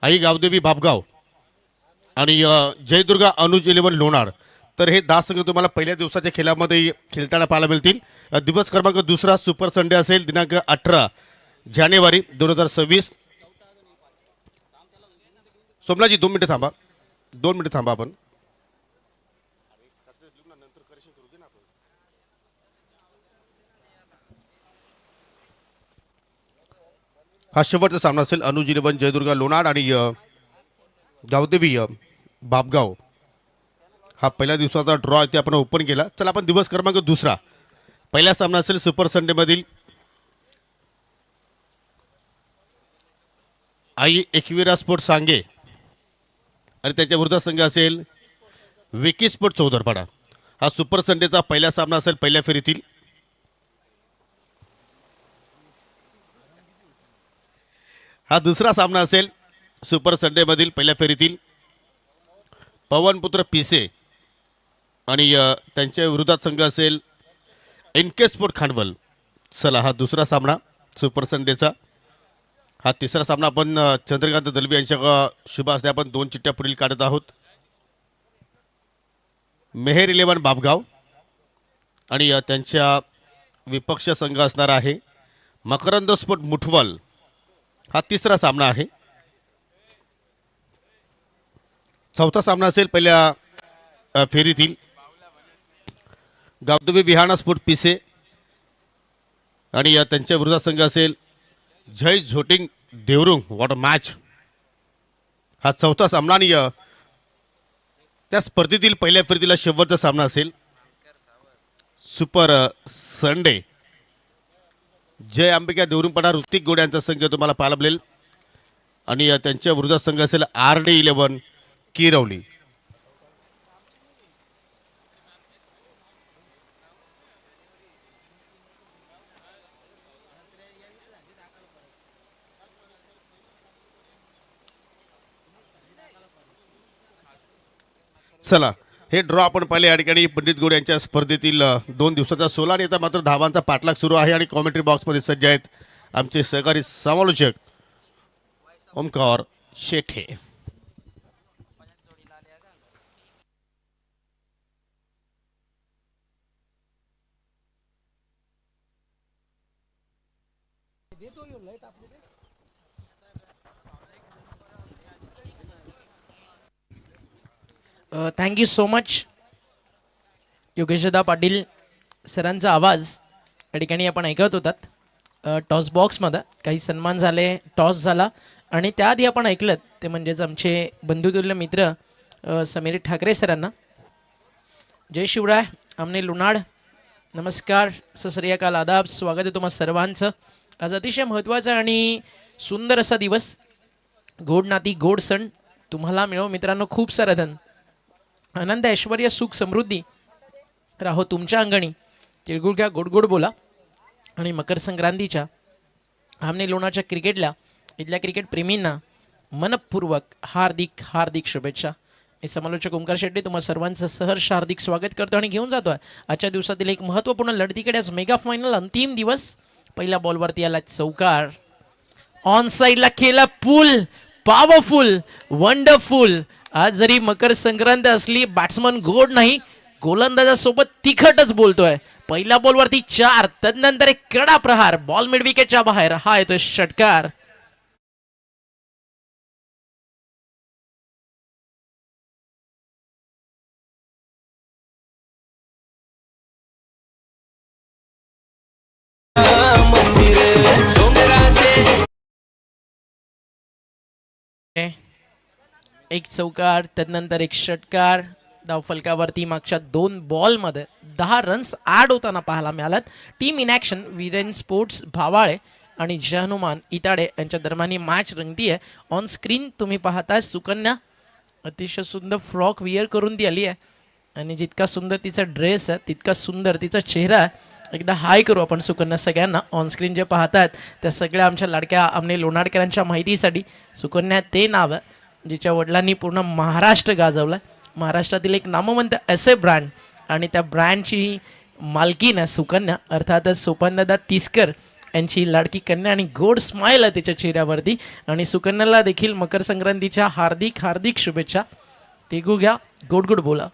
आई गावदेवी बापगाव आणि जयदुर्गा अनुज 11 लोणार. तर हे 10 संघ तुम्हाला पहिल्या दिवसाच्या खेळामध्ये खेळताना पाहायला मिळतील. दिवस क्रमांक 2 सुपर संडे असेल दिनांक 18 जानेवारी 2026. सोमनाथजी 2 मिनिटं थांबा. 2 मिनिटं थांबा आपण. हा शेवटचा सामना असेल अनुज 11 जयदुर्गा लोणार आणि गावदेवी बापगाव. हा पहिल्या दिवसाचा ड्रॉ इथे आपण ओपन केला. चला आपण दिवस क्रमांक 2 पहिला सामना असेल सुपर संडे मधील आई एकविरा स्पोर्ट सांगे आणि त्याच्या विरुद्ध संघ असेल विकी स्पोर्ट चौधरपाडा. हा सुपर संडेचा पहिला सामना असेल पहिल्या फेरीतील. हा दुसरा सामना असेल सुपर संडे मधील पहिल्या फेरीतील पवनपुत्र पिसे आणि त्यांच्या विरोधात संघ असेल एनके स्पोर्ट खांडवल. चला हा दुसरा सामना सुपर संडेचा. हा तिसरा सामना आपण चंद्रकांत दलवी यांच्या शुभ हस्ते आपण 2 चिठ्ठ्या पुढील काढत आहोत. मेहेर 11 बापगाव आणि त्यांच्या विपक्ष संघ असणार आहे मकरंद स्पोर्ट मुठवल. हा तिसरा सामना आहे. चौथा सामना असेल पहिल्या फेरीतील गावदेवी विहाणा स्पोर्ट पिसे आणि त्यांच्या विरोधात संघ असेल Jai Zoting Devrung. What a match. हा चौथा सामना. आणि त्या स्पर्धेतील पहिल्या फेरीतील शेवटचा सामना असेल सुपर संडे जय अंबिका देवरुंपाडा ऋतिक गोड यांचा संघ तुम्हाला पाहायला मिळेल. आणि त्यांच्या विरोधात संघ असेल RD 11 किरवली. चला हे ड्रॉ आपण पाहिले या ठिकाणी पंडित गोड यांच्या स्पर्धेतील 2 दिवसाचा 16 आणि आता मात्र धावांचा पाठलाग सुरू आहे. आणि कॉमेंट्री बॉक्समध्ये सज्ज आहेत आमचे सहकारी समालोचक Omkar Shethe. Thank you so much योगेशदा पाटील सरांचा आवाज या ठिकाणी आपण ऐकत होतात टॉस बॉक्समध्ये काही सन्मान झाले, टॉस झाला आणि त्याआधी आपण ऐकलं ते म्हणजेच आमचे बंधुतुल्य मित्र समीर ठाकरे सरांना. जय शिवराय. आमने लुनाड नमस्कार, सश्रीकाल, आदाब, स्वागत आहे तुम्हा सर्वांचं. आज अतिशय महत्त्वाचा आणि सुंदर असा दिवस, गोड नाती गोड सण तुम्हाला मिळो मित्रांनो. खूप सारं धन, आनंद, ऐश्वर्य, सुख, समृद्धी राहो तुमच्या अंगणी. तिळगुळ घ्या, गोड गोड बोला. आणि मकर संक्रांतीच्या आमने लोणाच्या क्रिकेटला, इथल्या क्रिकेट प्रेमींना मनपूर्वक हार्दिक हार्दिक शुभेच्छा. मी समालोचक ओंकार शेट्टी तुम्हा सर्वांचं सहर्ष हार्दिक स्वागत करतो आणि घेऊन जातो आजच्या दिवसातील एक महत्त्वपूर्ण लढतीकडे. आज मेगा फायनल अंतिम दिवस. पहिल्या बॉलवरती आला चौकार, ऑन साईडला केला पूल, पॉवरफुल, वंडरफुल. आज जरी मकर संक्रांत असली, बॅट्समन गोड नाही, गोलंदाजासोबत तिखटच बोलतोय. पहिल्या बॉलवरती 4, तदनंतर एक कडा प्रहार, बॉल मिड विकेटच्या बाहेर. हा येतोय षटकार. एक चौकार, त्यानंतर एक षटकार. धावफलकावरती मागच्या 2 बॉलमध्ये 10 रन्स ॲड होताना पाहायला मिळालात. Team in action Viren sports Bhavale आणि जय हनुमान इताडे यांच्या दरम्यान ही मॅच रंगती आहे. ऑन स्क्रीन तुम्ही पाहताय सुकन्या अतिशय सुंदर फ्रॉक विअर करून ती आली आहे आणि जितका सुंदर तिचा ड्रेस आहे तितका सुंदर तिचा चेहरा आहे. एकदा हाय करू आपण सुकन्या सगळ्यांना. ऑनस्क्रीन जे पाहतात त्या सगळ्या आमच्या लाडक्या आमने लोणाडकरांच्या माहितीसाठी. सुकन्या ते नाव आहे जिच्या वडिलांनी पूर्ण महाराष्ट्र गाजवलं. महाराष्ट्रातील एक नामवंत असे ब्रँड आणि त्या ब्रँडची मालकीन आहे सुकन्या, अर्थातच सोपानदादा तिसकर यांची लाडकी कन्या. आणि गोड स्माईल आहे तिच्या चेहऱ्यावरती. आणि सुकन्याला देखील मकर संक्रांतीच्या हार्दिक हार्दिक शुभेच्छा. तिघू घ्या, गोड गोड बोला.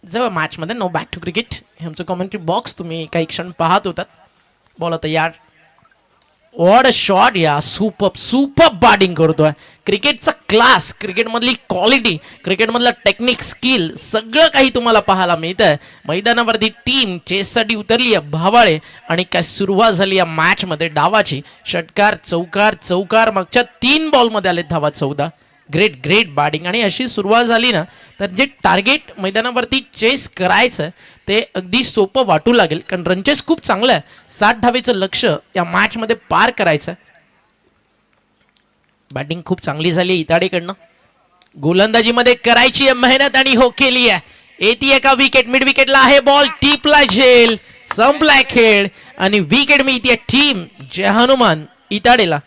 जेव्हा मॅचमध्ये नो बॅक टू क्रिकेट ह्याचं कॉमेंट्री बॉक्स तुम्ही काही क्षण पाहत होतात. बॉल तयार, वॉट अ शॉट या, सुपर सुपर बॅटिंग करतोय. क्रिकेटचा क्लास, क्रिकेटमधली क्वालिटी, क्रिकेटमधलं टेक्निक, स्किल सगळं काही तुम्हाला पाहायला मिळतंय. मैदानावरती टीम चेससाठी उतरली आहे भावाळे आणि काय सुरुवात झाली या मॅचमध्ये डावाची. षटकार, चौकार, चौकार, मागच्या 3 बॉलमध्ये आले धावा 14. Great great batting. आणि अशी सुरुवात झाली ना तर जे टार्गेट मैदानावरती चेस करायचं ते अगदी सोपं वाटू लागेल, कारण रनचेस खूप चांगलं आहे. 60 धावेचं लक्ष या मॅचमध्ये पार करायचं. बॅटिंग खूप चांगली झाली इताडेकडनं. गोलंदाजीमध्ये करायची आहे मेहनत आणि हो केली आहे. येते का विकेट, मिड विकेटला आहे बॉल, टिपला झेल, संपलाय खेळ आणि विकेट मिळते टीम जय हनुमान इताडेला.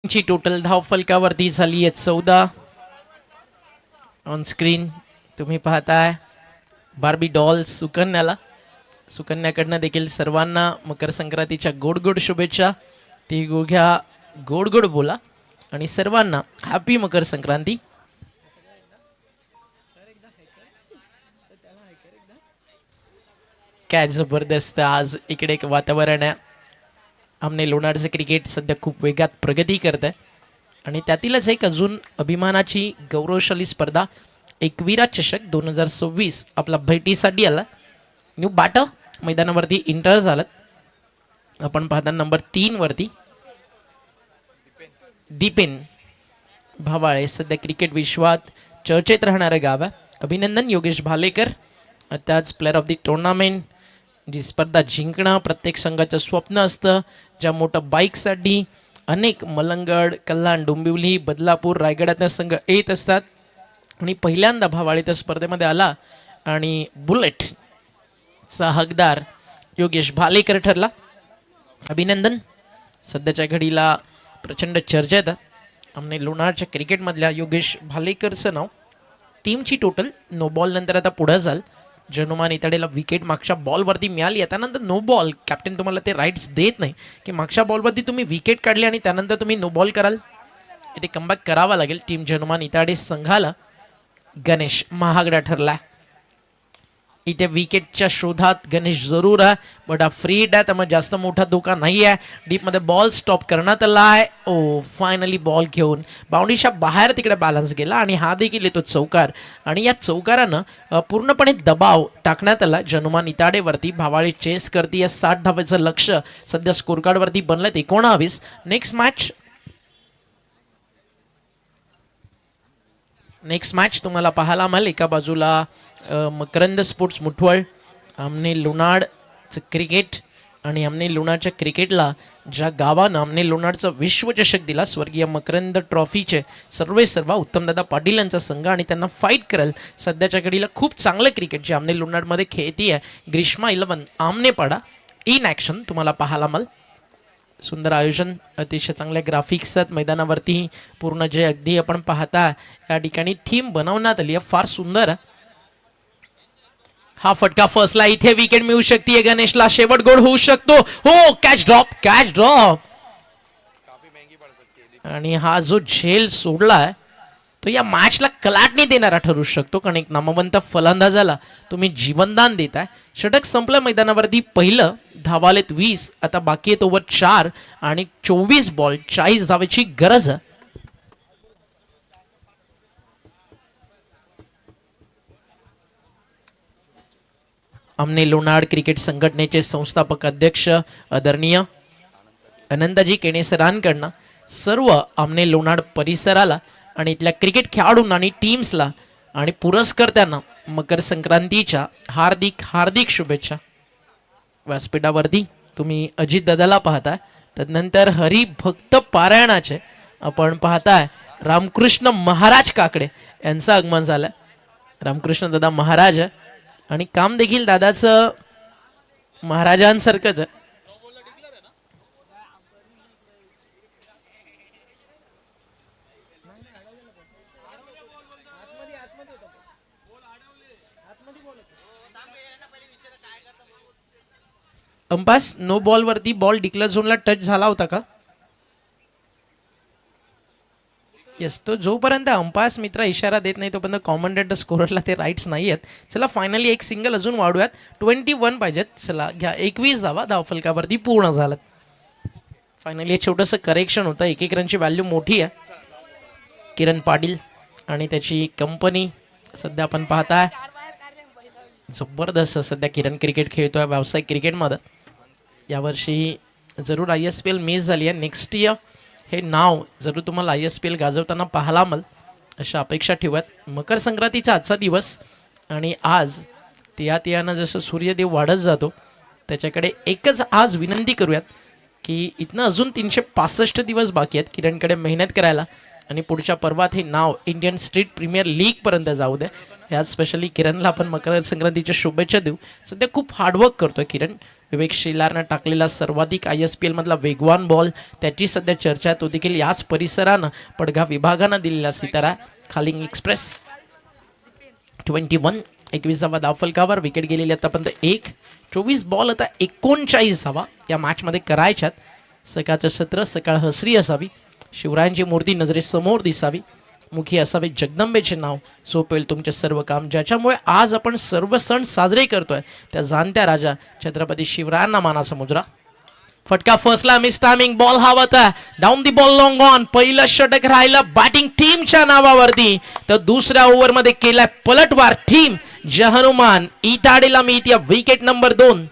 ची टोटल धाव फलकावरती झाली आहे 14. ऑन स्क्रीन तुम्ही पाहताय बार्बी डॉल सुकन्याला. सुकन्याकडनं देखील सर्वांना मकर संक्रांतीच्या गोड गोड शुभेच्छा. ती घ्या, गोड गोड बोला आणि सर्वांना हॅपी मकर संक्रांती. काय जबरदस्त आज इकडे एक वातावरण आहे. आमने लोणारचं क्रिकेट सध्या खूप वेगात प्रगती करत आहे आणि त्यातीलच एक अजून अभिमानाची गौरवशाली स्पर्धा एकविरा चषक 2026 आपला भेटीसाठी आला. न्यू बाटा मैदानावरती इंटर झालं. आपण पाहता नंबर 3 वरती दीपेन भावाळे सध्या क्रिकेट विश्वात चर्चेत राहणारं गाव आहे. अभिनंदन योगेश भालेकर, त्याच प्लेअर ऑफ द टुर्नामेंट. जी स्पर्धा जिंकणं प्रत्येक संघाचं स्वप्न असतं. ज्या मोठ्या बाईकसाठी अनेक मलंगड, कल्याण, डोंबिवली, बदलापूर, रायगडातनं संघ येत असतात आणि पहिल्यांदा भावाळे त्या स्पर्धेमध्ये आला आणि बुलेटचा हकदार योगेश भालेकर ठरला. अभिनंदन. सध्याच्या घडीला प्रचंड चर्चेत आमने लोणारच्या क्रिकेटमधल्या योगेश भालेकरचं नाव टीमची टोटल नो बॉल नंतर आता पुढे जाल. जनुमान इताडेला विकेट मागच्या बॉलवरती मिळाली, त्यानंतर नो बॉल. कॅप्टन तुम्हाला ते राईट्स देत नाही की मागच्या बॉलवरती तुम्ही विकेट काढली आणि त्यानंतर तुम्ही नो बॉल कराल. इथे कमबॅक करावा लागेल टीम जनुमान इताडे संघाला. गणेश महागडा ठरला. इथे विकेटच्या शोधात गणेश जरूर आहे, बट हा फ्री हिट आहे त्यामुळे जास्त मोठा धोका नाही आहे. डीपमध्ये बॉल स्टॉप करण्यात आला आहे. ओ फायनली बॉल घेऊन बाउंड्रीच्या बाहेर तिकडे बॅलन्स गेला आणि हा देखील येतो चौकार. आणि या चौकारानं पूर्णपणे दबाव टाकण्यात आला जनुमान इताडेवरती. भावाळी चेस करते या 60 धावेचं लक्ष सध्या स्कोर कार्डवरती बनलं 19. नेक्स्ट मॅच तुम्हाला पाहायला मिळेल. एका बाजूला मकरंद स्पोर्ट्स मुठवळ, आमने लोणाडचं क्रिकेट. आणि आमने लोणाडच्या क्रिकेटला ज्या गावानं आमने लोणाडचं विश्वचषक दिला, स्वर्गीय मकरंद ट्रॉफीचे सर्वेसर्वा उत्तमदादा पाटील यांचा संघ, आणि त्यांना फाईट करेल सध्याच्या घडीला खूप चांगलं क्रिकेट जे आमने लोणाडमध्ये खेळती आहे. ग्रीष्मा 11 आमनेपाडा इन ॲक्शन तुम्हाला पाहायला मिळेल. सुंदर आयोजन, अतिशय चांगल्या ग्राफिक्स आहेत मैदानावरती. पूर्ण जे अगदी आपण पाहता या ठिकाणी थीम बनवण्यात आली आहे, फार सुंदर आहे. हा फटका फर्स्टला, इथे विकेट मिळू शकते गणेशला. शेवट गोड होऊ शकतो. हो, कॅच ड्रॉप. आणि हा जो झेल सोडलाय तो या मॅचला कलाटणी देणारा ठरू शकतो, कारण एक नामवंत फलंदाजाला तुम्ही जीवनदान देताय. षटक संपलं मैदानावरती पहिलं. धावालेत 20. आता बाकी आहेत ओव्हर 4 आणि 24 बॉल 40 धावेची गरज आहे. आमने लोणाड क्रिकेट संघटनेचे संस्थापक अध्यक्ष आदरणीय अनंतजी केणेसरांकडनं सर्व आमने लोणाड परिसराला आणि इथल्या क्रिकेट खेळाडूंना आणि टीम्सला आणि पुरस्कर्त्यांना मकर संक्रांतीच्या हार्दिक शुभेच्छा. व्यासपीठावरती तुम्ही अजित दादाला पाहताय. तदनंतर हरिभक्त पारायणाचे आपण पाहताय रामकृष्ण महाराज काकडे यांचं आगमन झालंय. रामकृष्ण दादा महाराज आहे आणि काम देखील दादाचं महाराजांसारखंच आहे. अंपास नो बॉल वरती बॉल डिक्लेअर झोनला टच झाला होता का? येस, तो जोपर्यंत अंपायर्स मित्र इशारा देत नाही तोपर्यंत कॉमेंटेटर स्कोररला ते राईट्स नाही आहेत. चला फायनली एक सिंगल अजून वाढूयात. 21 पाहिजेत. चला घ्या 21 धावा धावफलकावरती पूर्ण झालं. फायनली एक छोटंसं करेक्शन होतं. 1-1 रनची व्हॅल्यू मोठी आहे. किरण पाटील आणि त्याची कंपनी सध्या आपण पाहताय जबरदस्त सध्या किरण क्रिकेट खेळतोय व्यावसायिक क्रिकेटमध्ये. यावर्षी जरूर ISPL मिस झाली आहे. नेक्स्ट इयर हे नाव जरूर तुम्हाला ISPL गाजवताना पाहायला मिळेल अशा अपेक्षा ठेवूयात. मकर संक्रांतीचा आजचा दिवस आणि आज तियानं जसं सूर्यदेव वाढत जातो त्याच्याकडे एकच आज विनंती करूयात की इथनं अजून 365 दिवस बाकी आहेत किरणकडे मेहनत करायला आणि पुढच्या पर्वात हे नाव इंडियन स्ट्रीट प्रीमियर लीगपर्यंत जाऊ दे. ह्या स्पेशली किरणला आपण मकर संक्रांतीच्या शुभेच्छा देऊ. सध्या खूप हार्डवर्क करतोय किरण. विवेक शेलारनं टाकलेला सर्वाधिक ISPL मधला वेगवान बॉल त्याची सध्या चर्चा आहे. तो देखील याच परिसरानं पडघा विभागानं दिलेला सितारा. खालिंग एक्सप्रेस 21 धावा धावफलकावर. विकेट गेलेली आतापर्यंत 1. 24 बॉल आता 39 धावा या मॅचमध्ये करायच्यात. सकाळचं सत्र सकाळ हसरी असावी. शिवरायांची मूर्ती नजरेसमोर दिसावी. मुखी असावे जगदंबेचे नाव. सोपेल तुमचे सर्व काम. ज्याच्यामुळे आज आपण सर्व सण साजरे करतोय त्या जाणत्या राजा छत्रपती शिवरायांना मानाचा मुजरा. फटका फर्स्टला मिस टायमिंग. बॉल हवा होता down the ball long on. पहिलं षटक राहिलं बॅटिंग टीमच्या नावावरती. तर दुसऱ्या ओव्हरमध्ये केलाय पलटवार टीम जहनुमान इताडेला मिळते विकेट नंबर 2.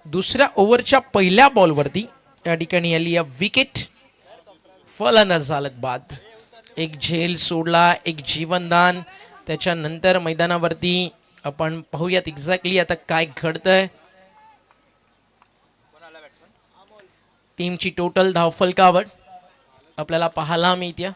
दुसऱ्या ओव्हरच्या पहिल्या बॉलवरती या ठिकाणी आली या विकेट. फलंदाज झालेत बाद. एक झेल सोडला, एक जीवनदान. त्याच्यानंतर मैदानावरती आपण पाहूयात एक्झॅक्टली आता काय घडतंय. टीमची टोटल धावफलकावर आपल्याला पाहायला मिळते.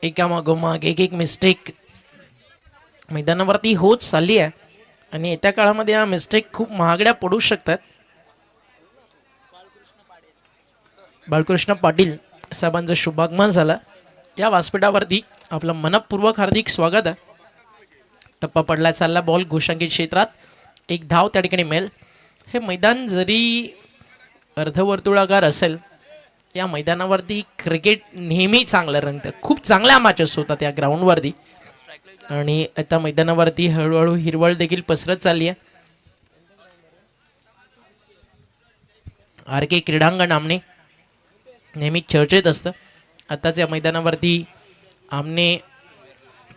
एकामागोमाग एक मिस्टेक मैदानावरती होत चालली आहे आणि येत्या काळामध्ये या मिस्टेक खूप महागड्या पडू शकतात. बाळकृष्ण पाटील साहेबांचं शुभागमन झालं. या व्यासपीठावरती आपलं मनपूर्वक हार्दिक स्वागत आहे. टप्पा पडला चालला बॉल घोषांकित क्षेत्रात, एक धाव त्या ठिकाणी मिळेल. हे मैदान जरी अर्धवर्तुळाकार असेल, या मैदानावरती क्रिकेट नेहमी चांगलं रंगतं. खूप चांगल्या मॅचेस होतात या ग्राउंडवरती आणि आता मैदानावरती हळूहळू हिरवळ देखील पसरत चालली आहे. आर के क्रीडांगण आमने नेहमी चर्चेत असतं. आताच या मैदानावरती आमने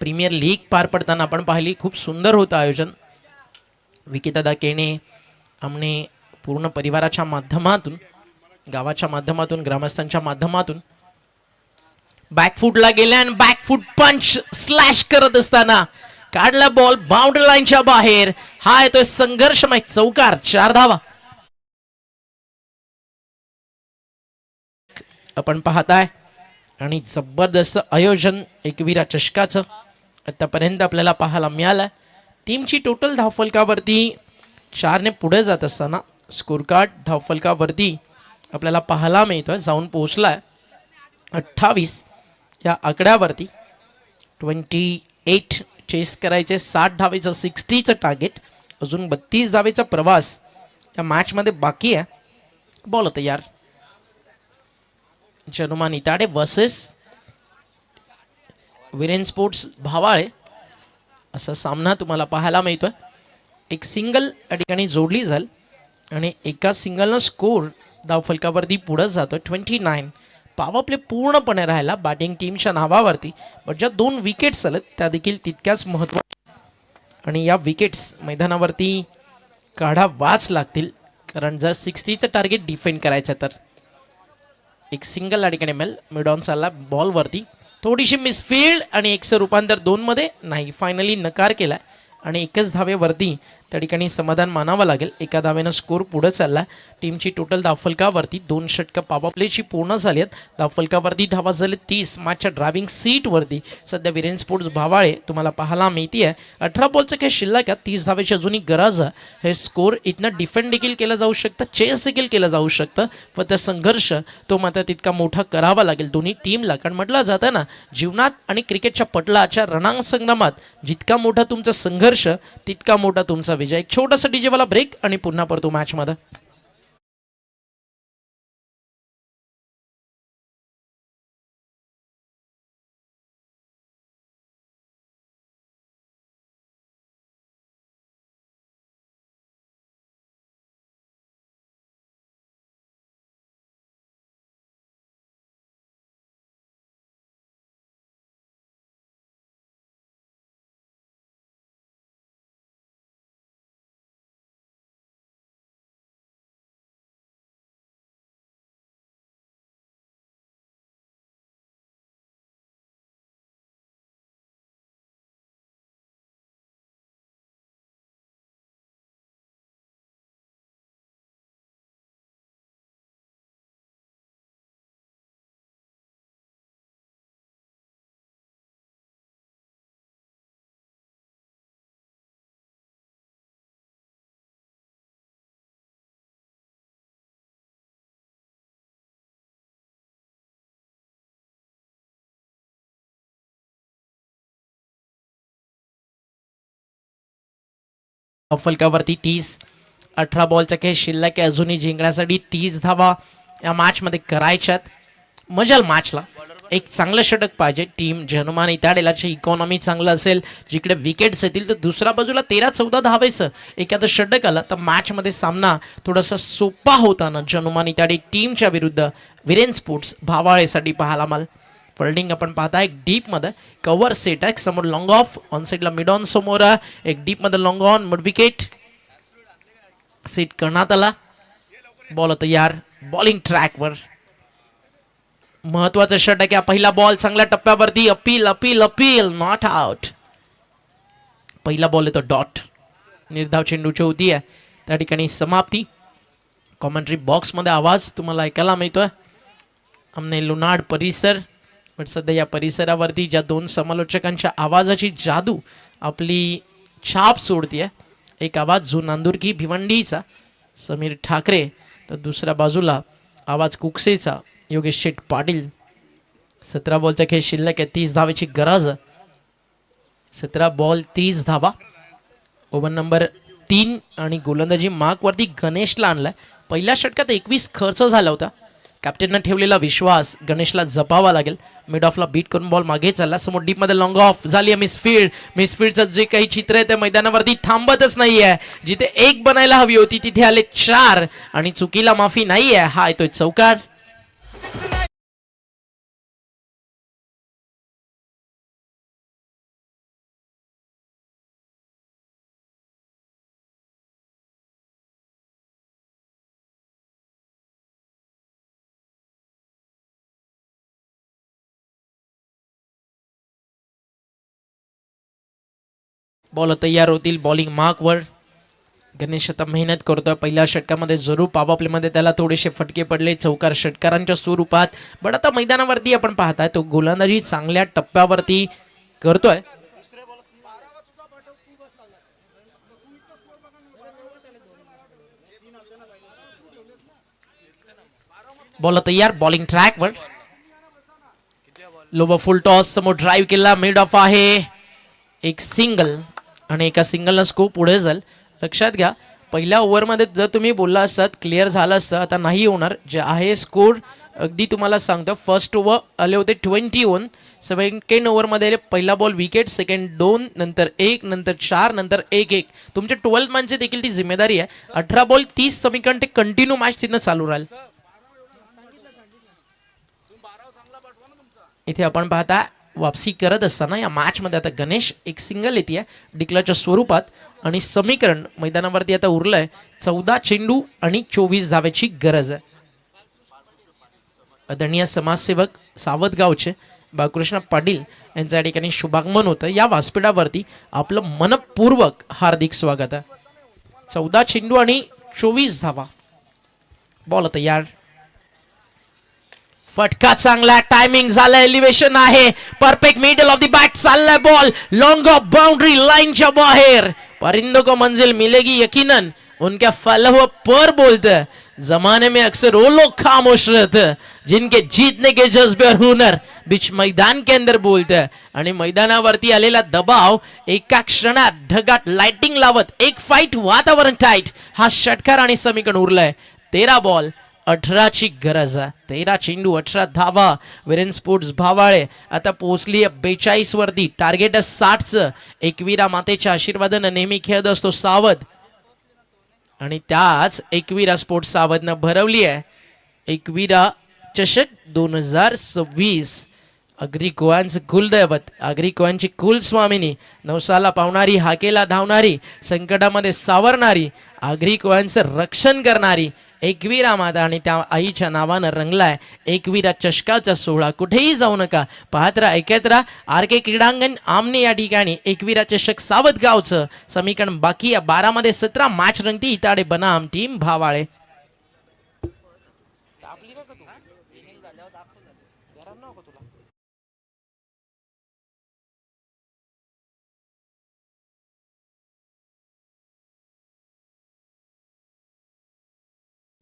प्रीमियर लीग पार पडताना आपण पाहिली. खूप सुंदर होतं आयोजन. विकीदादा केणे आमने पूर्ण परिवाराच्या माध्यमातून, गावाच्या माध्यमातून, ग्रामस्थांच्या माध्यमातून बॅकफुटला गेल्या आणि बॅकफुट पंच स्लॅश करत असताना काढला बॉल बाउंड्री लाईनच्या बाहेर. हा येतोय संघर्षमय चौकार, 4 धावा आपण पाहताय. आणि जबरदस्त आयोजन एकविरा चषकाचं आतापर्यंत आपल्याला पाहायला मिळालं. टीमची टोटल धावफलकावरती 4 ने पुढे जात असताना स्कोर कार्ड धावफलकावरती आपल्याला पाहायला मिळतोय जाऊन पोहोचलाय 28 या आकड्यावरती. 28 चेस करायचे, 60 धावेचं 60चं टार्गेट. अजून 32 धावेचा प्रवास या मॅचमध्ये बाकी आहे. बॉल तयार. जनुमा निताडे वर्सेस विरेन स्पोर्ट्स भावाळे असा सामना तुम्हाला पाहायला मिळतोय. एक सिंगल या ठिकाणी जोडली जाईल आणि एका सिंगलनं स्कोर धावफलकावरती पुढे जातोय 29. पॉवर प्ले पूर्णपणे राहिला बॅटिंग टीमच्या नावावरती, पण ज्या 2 विकेट्स आल्यात त्या देखील तितक्याच महत्त्वाच्या. आणि या विकेट्स मैदानावरती काढावाच लागतील, कारण जर 60चं टार्गेट डिफेंड करायचं तर. एक सिंगल या ठिकाणी मिळेल. मिडॉन चालला बॉलवरती, थोडीशी मिसफिल्ड आणि एकचं रूपांतर 2 मध्ये नाही. फायनली नकार केलाय आणि एकच धावेवरती त्या ठिकाणी समाधान मानावं लागेल. एका धावेनं स्कोर पुढे चालला. टीमची टोटल धावफलकावरती 2 षटकं पॉवर प्लेची पूर्ण झाली आहेत. धावफलकावरती धावा झाले 30. मॅचच्या ड्रायव्हिंग सीटवरती सध्या विरेन स्पोर्ट्स भावाळे तुम्हाला पाहायला मिळते आहे. 18 बॉलचं काही शिल्लक आहे, 30 धावेची अजूनही गरज आहे. हे स्कोर इथनं डिफेंड देखील केलं जाऊ शकतं, चेस देखील केलं जाऊ शकतं, पण त्या संघर्ष तो मात्र तितका मोठा करावा लागेल दोन्ही टीमला. कारण म्हटलं जातं ना, जीवनात आणि क्रिकेटच्या पटलाच्या रणांगण संग्रामात जितका मोठा तुमचा संघर्ष तितका मोठा तुमचा विजय. एक छोटासा डीजे वाला ब्रेक आणि पुन्हा परतो मॅच मध्ये. फलकावरती 30-18 बॉलचा खेळ शिल्लक आहे. अजूनही जिंकण्यासाठी 30 धावा या मॅचमध्ये करायच्यात. मजाल मॅचला एक चांगलं षटक पाहिजे. टीम हनुमान इताडेलाची इकॉनॉमी चांगलं असेल, जिकडे विकेट्स येतील तर दुसऱ्या बाजूला 13-14 धावायचं एखादं षटक आलं तर मॅचमध्ये सामना थोडासा सोपा होताना हनुमान इताडे टीमच्या विरुद्ध विरेन स्पोर्ट्स भावाळेसाठी पाहायला माल. फिल्डिंग आपण पाहता एक डीपमध्ये कव्हर सेट आहे. समोर लॉंग ऑफ ऑन साईडला मिड ऑन समोर एक डीपमध्ये long on mid wicket set करण्यात आला. बॉल तयार बॉलिंग ट्रॅकवर. महत्वाचं षटक आहे. पहिला बॉल चांगल्या टप्प्यावरती. Appeal appeal appeal not out. पहिला बॉल येतो डॉट. निर्धाव चेंडूची होती आहे त्या ठिकाणी समाप्ती. कॉमेंट्री बॉक्समध्ये आवाज तुम्हाला ऐकायला मिळतोय. आमने लुनाड परिसर पण सध्या या परिसरावरती ज्या दोन समालोचकांच्या आवाजाची जादू आपली छाप सोडतीये. एक आवाज जो नांदुरकी भिवंडीचा समीर ठाकरे तर दुसऱ्या बाजूला आवाज कुकसेचा योगेश शेठ पाटील. 17 बॉलचा खेळ शिल्लक आहे. 30 धावेची गरज. 17 बॉल 30 धावा. ओव्हर नंबर 3 आणि गोलंदाजी मार्कवरती गणेशला आणलाय. पहिल्या षटकात 21 खर्च झाला होता. कॅप्टननं ठेवलेला विश्वास गणेशला जपावा लागेल. मिड ऑफला बीट करून बॉल मागे चालला. समोर डीपमध्ये लॉंग ऑफ झाली आहे. मिसफील्डचं जे काही चित्र आहे त्या मैदानावरती थांबतच नाहीये. जिथे एक बनायला हवी होती तिथे आले 4 आणि चुकीला माफी नाहीये. हा येतोय चौकार. बॉल तयार होतील बॉलिंग मार्कवर. गणेश आता मेहनत करतोय. पहिल्या षटकामध्ये जरूर पॉवर प्लेमध्ये त्याला थोडेसे फटके पडले चौकार षटकारांच्या स्वरूपात. पण आता मैदानावरती आपण पाहताय तो गोलंदाजी चांगल्या टप्प्यावरती करतोय. बॉल तयार बॉलिंग ट्रॅकवर. लोवर फुल टॉस समोर ड्राईव्ह केला. मिड ऑफ आहे. एक सिंगल आणि एका सिंगलनं स्कोप पुढे जाईल. लक्षात घ्या पहिल्या ओव्हरमध्ये जर तुम्ही बोलला असतात क्लिअर झालं असतं. आता नाही होणार. जे आहे स्कोर अगदी तुम्हाला सांगतो. फर्स्ट ओव्हर आले होते 21. सेकंड ओव्हरमध्ये पहिला बॉल विकेट. सेकंड 2 नंतर 1 नंतर 4 नंतर 1-1. तुमच्या 12 मॅनची देखील ती जिम्मेदारी आहे. 18 बॉल 30 समीकरण ते कंटिन्यू मॅच तिथं चालू राहील. इथे आपण पाहता वापसी करत असताना या मॅचमध्ये आता गणेश एक सिंगल येते डिक्लेअरच्या स्वरूपात आणि समीकरण मैदानावरती आता उरलंय 14 चेंडू आणि 24 धावेची गरज आहे. आदरणीय समाजसेवक सावतगावचे बाळकृष्ण पाटील यांच्या ठिकाणी शुभागमन होतं. या व्यासपीठावरती आपलं मनपूर्वक हार्दिक स्वागत आहे. 14 चेंडू आणि 24 धावा. बॉल तयार. फटका चांगला. टायमिंग झालं. एलिव्हेशन आहे. Perfect middle of the bat चाललाय बॉल. लॉन्ग ऑफ बाउंड्री लाईनच्या बाहेर. परिंदों को मंजिल मिलेगी यकीनन उनके फलह पर बोलते. जमाने में अक्सर वो लोग खामोश रहते जिनके जीतने के जज्बे और हुनर बीच मैदान के अंदर बोलते. आणि मैदानावरती आलेला दबाव एका क्षणात ढगात लाइटिंग लावत एक फाईट वातावरण टाईट. हा षटकार आणि समीकरण उरलंय. 13 बॉल 18ची गरज आहे. 13 चेंडू 18 धावा. विरेन स्पोर्ट्स भावाळे आता पोहोचली 42 वरती. टार्गेट 60चं. एकविरा मातेच्या आशीर्वादानं नेहमी खेळत असतो सावध आणि त्याच एकविरा स्पोर्ट्स सावधनं भरवली आहे एकविरा चषक 2026. आगरी कोयांचं कुलदैवत. आगरी कोयांची कुलस्वामिनी. नवसाला पावणारी. हाकेला धावणारी. संकटामध्ये सावरणारी. आगरी कोयांचं रक्षण करणारी एकविरा माता आणि त्या आईच्या नावानं रंगलाय एकविरा चषकाचा सोहळा. कुठेही जाऊ नका. पाहत राहा ऐकत राहा. आर के क्रीडांगण आमने या ठिकाणी एकविरा चषक सावतगावचं समीकरण बाकी या 12 मध्ये 17 मॅच रंगती. इताडे बनाम टीम भावाळे.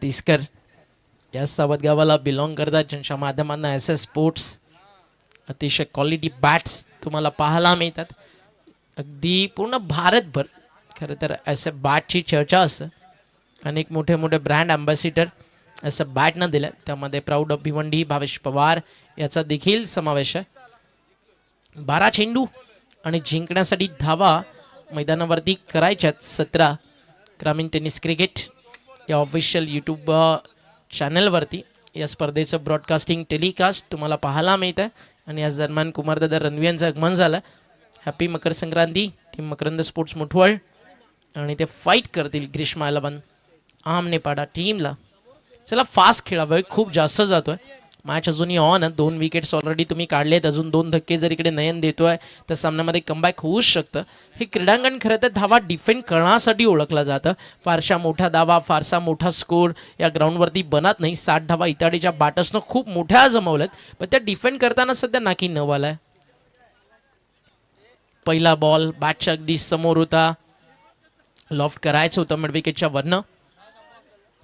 तिसकर या सावतगावाला बिलॉंग करतात ज्यांच्या माध्यमांना एस एस स्पोर्ट्स अतिशय क्वालिटी बॅट्स तुम्हाला पाहायला मिळतात. अगदी पूर्ण भारतभर खरं तर असं बॅटची चर्चा असतं. अनेक मोठे मोठे ब्रँड अँबॅसिडर असं बॅट न दिलं, त्यामध्ये प्राऊड ऑफ भिवंडी भावेश पवार याचा देखील समावेश आहे. 12 चेंडू आणि जिंकण्यासाठी धावा मैदानावरती करायच्यात 17. ग्रामीण टेनिस क्रिकेट या ऑफिशियल यूट्यूब चॅनलवरती या स्पर्धेचं ब्रॉडकास्टिंग टेलिकास्ट तुम्हाला पाहायला मिळतं. आणि याच दरम्यान कुमारदादा रणवी यांचं आगमन झालं. Happy Makar Sankranti team Makarand sports मुठवळ. आणि ते फाईट करतील ग्रीष्मा 11 आमनेपाडा टीमला. चला फास्ट खेळा, वेळ खूप जास्त जातोय. मॅच अजूनही ऑन आहे. 2 विकेट्स ऑलरेडी तुम्ही काढलेत. अजून 2 धक्के जर इकडे नयन देतोय तर सामन्यामध्ये कमबॅक होऊच शकतं. हे क्रीडांगण खरं तर धावा डिफेंड करण्यासाठी ओळखलं जातं. फारशा मोठा धावा, फारसा मोठा स्कोर या ग्राउंडवरती बनत नाही. 60 धावा इताडीच्या बॅटर्सनं खूप मोठ्या जमवल्यात, पण त्या डिफेंड करताना सध्या नाकी नवालाय. पहिला बॉल बॅटच्या अगदी समोर होता. लॉफ्ट करायचं होतं मिड विकेटच्या वरनं.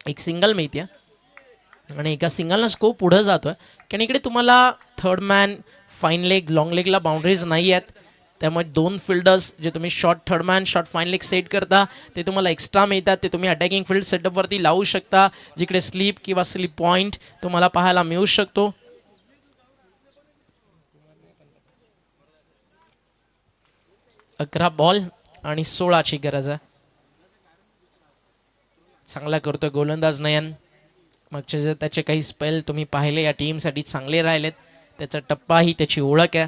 एक सिंगल मिळते आणि एका सिंगलनं स्कोर पुढं जातोय. कारण इकडे तुम्हाला third man, fine leg, long लेगला बाउंड्रीज नाही आहेत. त्यामुळे 2 फिल्डर्स जे तुम्ही short third man, short fine leg set करता ते तुम्हाला एक्स्ट्रा मिळतात. ते तुम्ही अटॅकिंग फील्ड सेटअपवरती लावू शकता, जिकडे स्लीप किंवा स्लीप पॉईंट तुम्हाला पाहायला मिळू शकतो. अकरा बॉल आणि 16ची गरज आहे. चांगला करतोय गोलंदाज नयन. मागचे जे त्याचे काही स्पेल तुम्ही पाहिले या टीमसाठी चांगले राहिलेत. त्याचा टप्पा ही त्याची ओळख आहे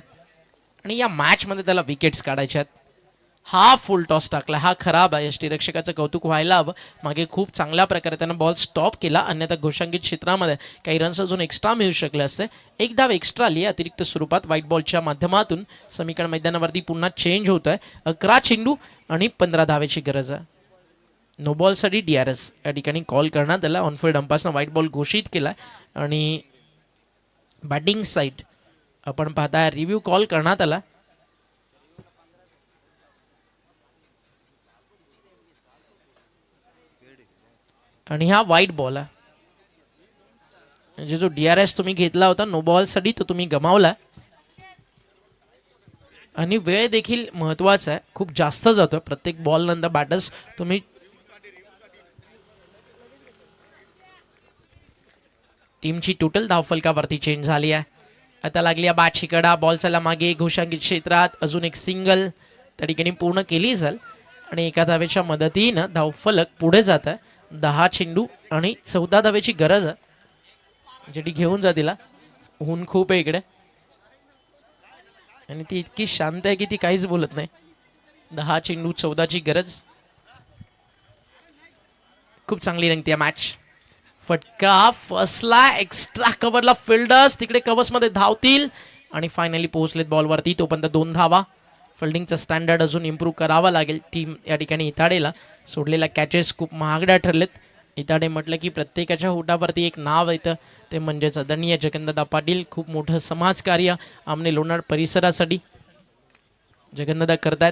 आणि या मॅचमध्ये त्याला विकेट्स काढायच्या आहेत. हा फुल टॉस टाकला, हा खराब आहे. यष्टीरक्षकाचं कौतुक व्हायला हवं. मागे खूप चांगल्या प्रकारे त्यानं बॉल स्टॉप केला, अन्यथा घोषांकित क्षेत्रामध्ये काही रन्स अजून एक्स्ट्रा मिळू शकले असते. एक धाव एक्स्ट्रा आली अतिरिक्त स्वरूपात व्हाईट बॉलच्या माध्यमातून. समीकरण मैदानावरती पुन्हा चेंज होत आहे. 11 चेंडू आणि 15 धावेची गरज आहे. नो बॉलसाठी DRS या ठिकाणी कॉल करण्यात आला. ऑनफिल्ड अंपायर्सनं व्हाईट बॉल घोषित केला आणि बॅटिंग साईड आपण पाहताय रिव्ह्यू कॉल करण्यात आला. आणि हा व्हाईट बॉल आहे. म्हणजे जो DRS तुम्ही घेतला होता नो बॉलसाठी तो तुम्ही गमावला. आणि वेळ देखील महत्वाचा आहे, खूप जास्त जातोय. प्रत्येक बॉल नंतर बॅटर्स तुम्ही टीमची टोटल धावफलकावरती चेंज झाली आहे. आता लागली आहे बॅट शिकडा. बॉल चला मागे घोषांकित क्षेत्रात. अजून एक सिंगल त्या ठिकाणी पूर्ण केली जाईल आणि एका धावेच्या मदतीनं धावफलक पुढे जात आहे. 10 चेंडू आणि 14 धावेची गरज आहे. जेटी घेऊन जा तिला. ऊन खूप आहे इकडे आणि ती इतकी शांत आहे की ती काहीच बोलत नाही. 10 चेंडू 14ची गरज. खूप चांगली रंगती आहे मॅच. फटका फसला. एक्स्ट्रा कव्हरला फिल्डर्स तिकडे कव्हर्समध्ये धावतील आणि फायनली पोहोचलेत बॉलवरती. तोपर्यंत 2 धावा. फिल्डिंगचं स्टँडर्ड अजून इम्प्रूव्ह करावा लागेल टीम या ठिकाणी. इताडेला सोडलेल्या कॅचेस खूप महागड्या ठरलेत. इताडे म्हटलं की प्रत्येकाच्या होटावरती एक नाव येतं, ते म्हणजेच आदरणीय जगन्नदा पाटील. खूप मोठं समाजकार्य आमने लोणार परिसरासाठी जगन्नदा करतात.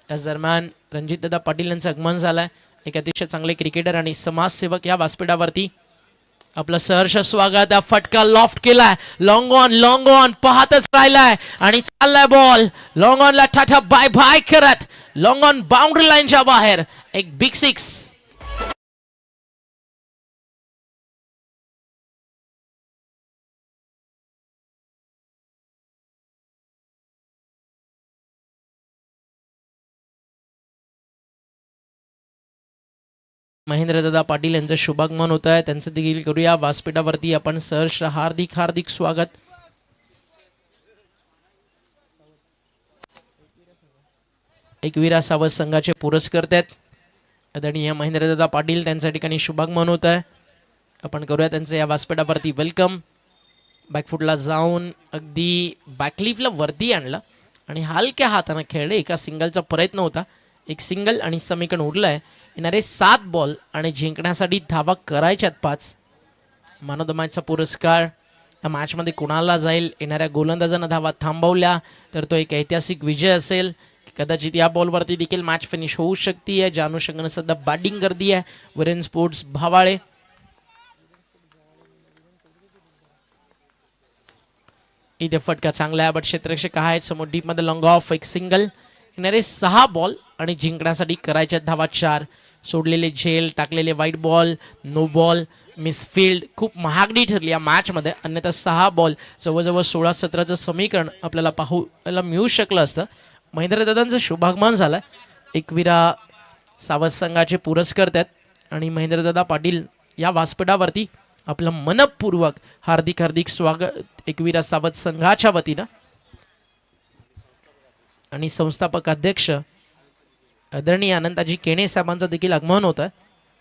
याच दरम्यान रणजितदादा पाटील यांचं आगमन झालं आहे. एक अतिशय चांगले क्रिकेटर आणि समाजसेवक या व्यासपीठावरती. आपलं सहर्ष स्वागत आहे. फटका लॉफ्ट केलाय. लॉंग ऑन पाहतच राहिलाय आणि चाललाय बॉल. लॉंग ऑनला टाटा बाय बाय करत लॉंग ऑन बाउंड्री लाईनच्या बाहेर एक बिग 6. महेंद्रदादा पाटील यांचं शुभागमन होत आहे. त्यांचं देखील करूया व्यासपीठावरती आपण सहर्ष हार्दिक स्वागत. एकविरा सावध संघाचे पुरस्कर्ते आहेत आदरणीय महेंद्रदादा पाटील. त्यांच्या ठिकाणी शुभागमन होत आहे. आपण करूया त्यांचं या व्यासपीठावरती वेलकम. बॅकफुटला जाऊन अगदी बॅकलिफला वरती आणलं आणि हलक्या हाताने खेळले. एका सिंगलचा प्रयत्न होता. एक सिंगल आणि समीकरण उरलंय. येणारे 7 बॉल आणि जिंकण्यासाठी धावा करायच्यात 5. मॅन ऑफ द मॅचचा पुरस्कार या मॅचमध्ये कुणाला जाईल? येणाऱ्या गोलंदाजानं धावा थांबवल्या तर तो एक ऐतिहासिक विजय असेल. कदाचित या बॉलवरती देखील मॅच फिनिश होऊ शकते आहे. ज्या अनुषंगानं सध्या बॅटिंग गर्दी आहे वरेन स्पोर्ट्स भावाळे. इथे फटका चांगला आहे बट क्षेत्ररक्षक आहेत समोर डीपमध्ये लॉंग ऑफ. एक सिंगल फेकणारे 6 बॉल आणि जिंकण्यासाठी करायच्या धावा 4. सोडलेले झेल, टाकलेले वाईट बॉल, नो बॉल, मिसफिल्ड खूप महागडी ठरली या मॅचमध्ये. अन्यथा 6 बॉल जवळजवळ 16-17चं समीकरण आपल्याला पाहायला मिळू शकलं असतं. महेंद्रदादांचं शुभागमन झालं. एकविरा सावध संघाचे पुरस्कार आहेत आणि महेंद्रदादा पाटील या व्यासपीठावरती आपलं मनपूर्वक हार्दिक हार्दिक स्वागत एकविरा सावध संघाच्या वतीनं. आणि संस्थापक अध्यक्ष आदरणीय अनंताजी केणे साहेबांचं देखील आगमन होतं.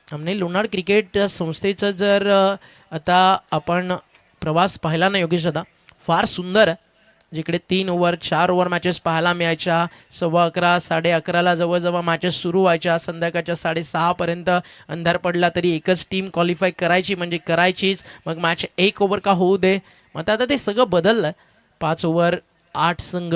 आमने लोणार क्रिकेट संस्थेचं जर आता आपण प्रवास पाहिला ना योगेश दादा, फार सुंदर आहे. जिकडे 3 ओव्हर 4 ओव्हर मॅचेस पाहायला मिळायच्या, 11:15 11:30ला जवळजवळ मॅचेस सुरू व्हायच्या, संध्याकाळच्या 6:30 पर्यंत अंधार पडला तरी एकच टीम क्वालिफाय करायची म्हणजे करायचीच. मग मॅच 1 ओव्हर का होऊ दे. मग आता ते सगळं बदललं आहे. 5 ओव्हर 8 संघ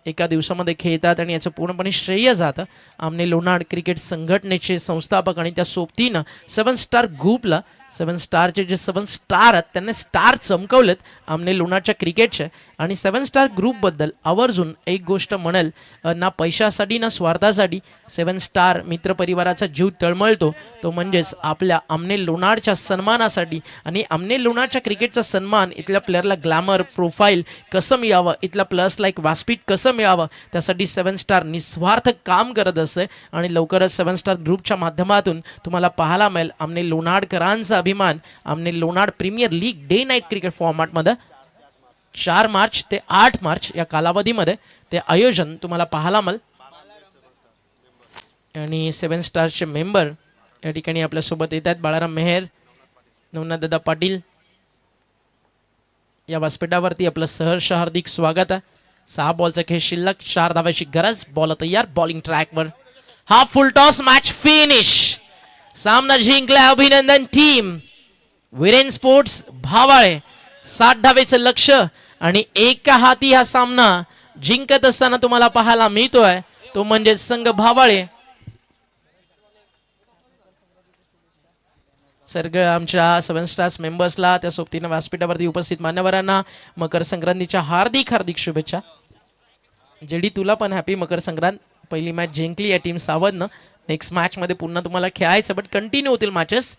एका दिवसामध्ये खेळतात आणि याचं पूर्णपणे श्रेय जातं आमने लोणार क्रिकेट संघटनेचे संस्थापक आणि त्या सोबतीनं 7 स्टार ग्रुपला 7 स्टारचे जे 7 स्टार आहेत त्यांनी स्टार चमकवलेत आमने लोणारच्या क्रिकेटचे. आणि 7 स्टार ग्रुपबद्दल आवर्जून एक गोष्ट म्हणेल, ना पैशासाठी ना स्वार्थासाठी 7 स्टार मित्रपरिवाराचा जीव तळमळतो तो म्हणजेच आपल्या आमने लोणारच्या सन्मानासाठी. आणि आमने लोणारच्या क्रिकेटचा सन्मान इथल्या प्लेअरला ग्लॅमर प्रोफाईल कसं मिळावं, इथल्या प्लस लाईक व्यासपीठ कसं मिळावं त्यासाठी 7 स्टार निस्वार्थ काम करत असते. आणि लवकरच 7 स्टार ग्रुपच्या माध्यमातून तुम्हाला पाहायला मिळेल आमने लोणारकरांचा अभिमान Aamne Lonar premier league day night cricket फॉर्मॅटमध्ये 4 मार्च ते 8 मार्च या कालावधीमध्ये ते आयोजन तुम्हाला पाहायला मिळेल. आणि 7 स्टारचे मेंबर या ठिकाणी आपल्यासोबत येत आहेत. बाळाराम मेहर, नवनाथदादा पाटील या व्यासपीठावरती आपलं सहर्ष हार्दिक स्वागत आहे. 6 बॉलचा खेळ शिल्लक, 4 धावाची गरज, बॉल तयार, बॉलिंग ट्रॅकवर. हा फुल टॉस, मॅच फिनिश. सामना जिंकलाय, अभिनंदन टीम. विरेन स्पोर्ट्स भावाळे 60 धावेचं लक्ष आणि एका हाती हा सामना जिंकत असताना तुम्हाला पाहायला मिळतोय तो म्हणजे संघ भावाळे. सगळं आमच्या 7 स्टार्स मेंबर्सला त्या सोबतीनं व्यासपीठावरती उपस्थित मान्यवरांना मकर संक्रांतीच्या हार्दिक हार्दिक शुभेच्छा. जेडी तुला पण हॅपी मकर संक्रांत. पहिली मॅच जिंकली या टीम सावधनं. नेक्स्ट मॅचमध्ये पुन्हा तुम्हाला खेळायचं, बट कंटिन्यू होतील मॅचेस.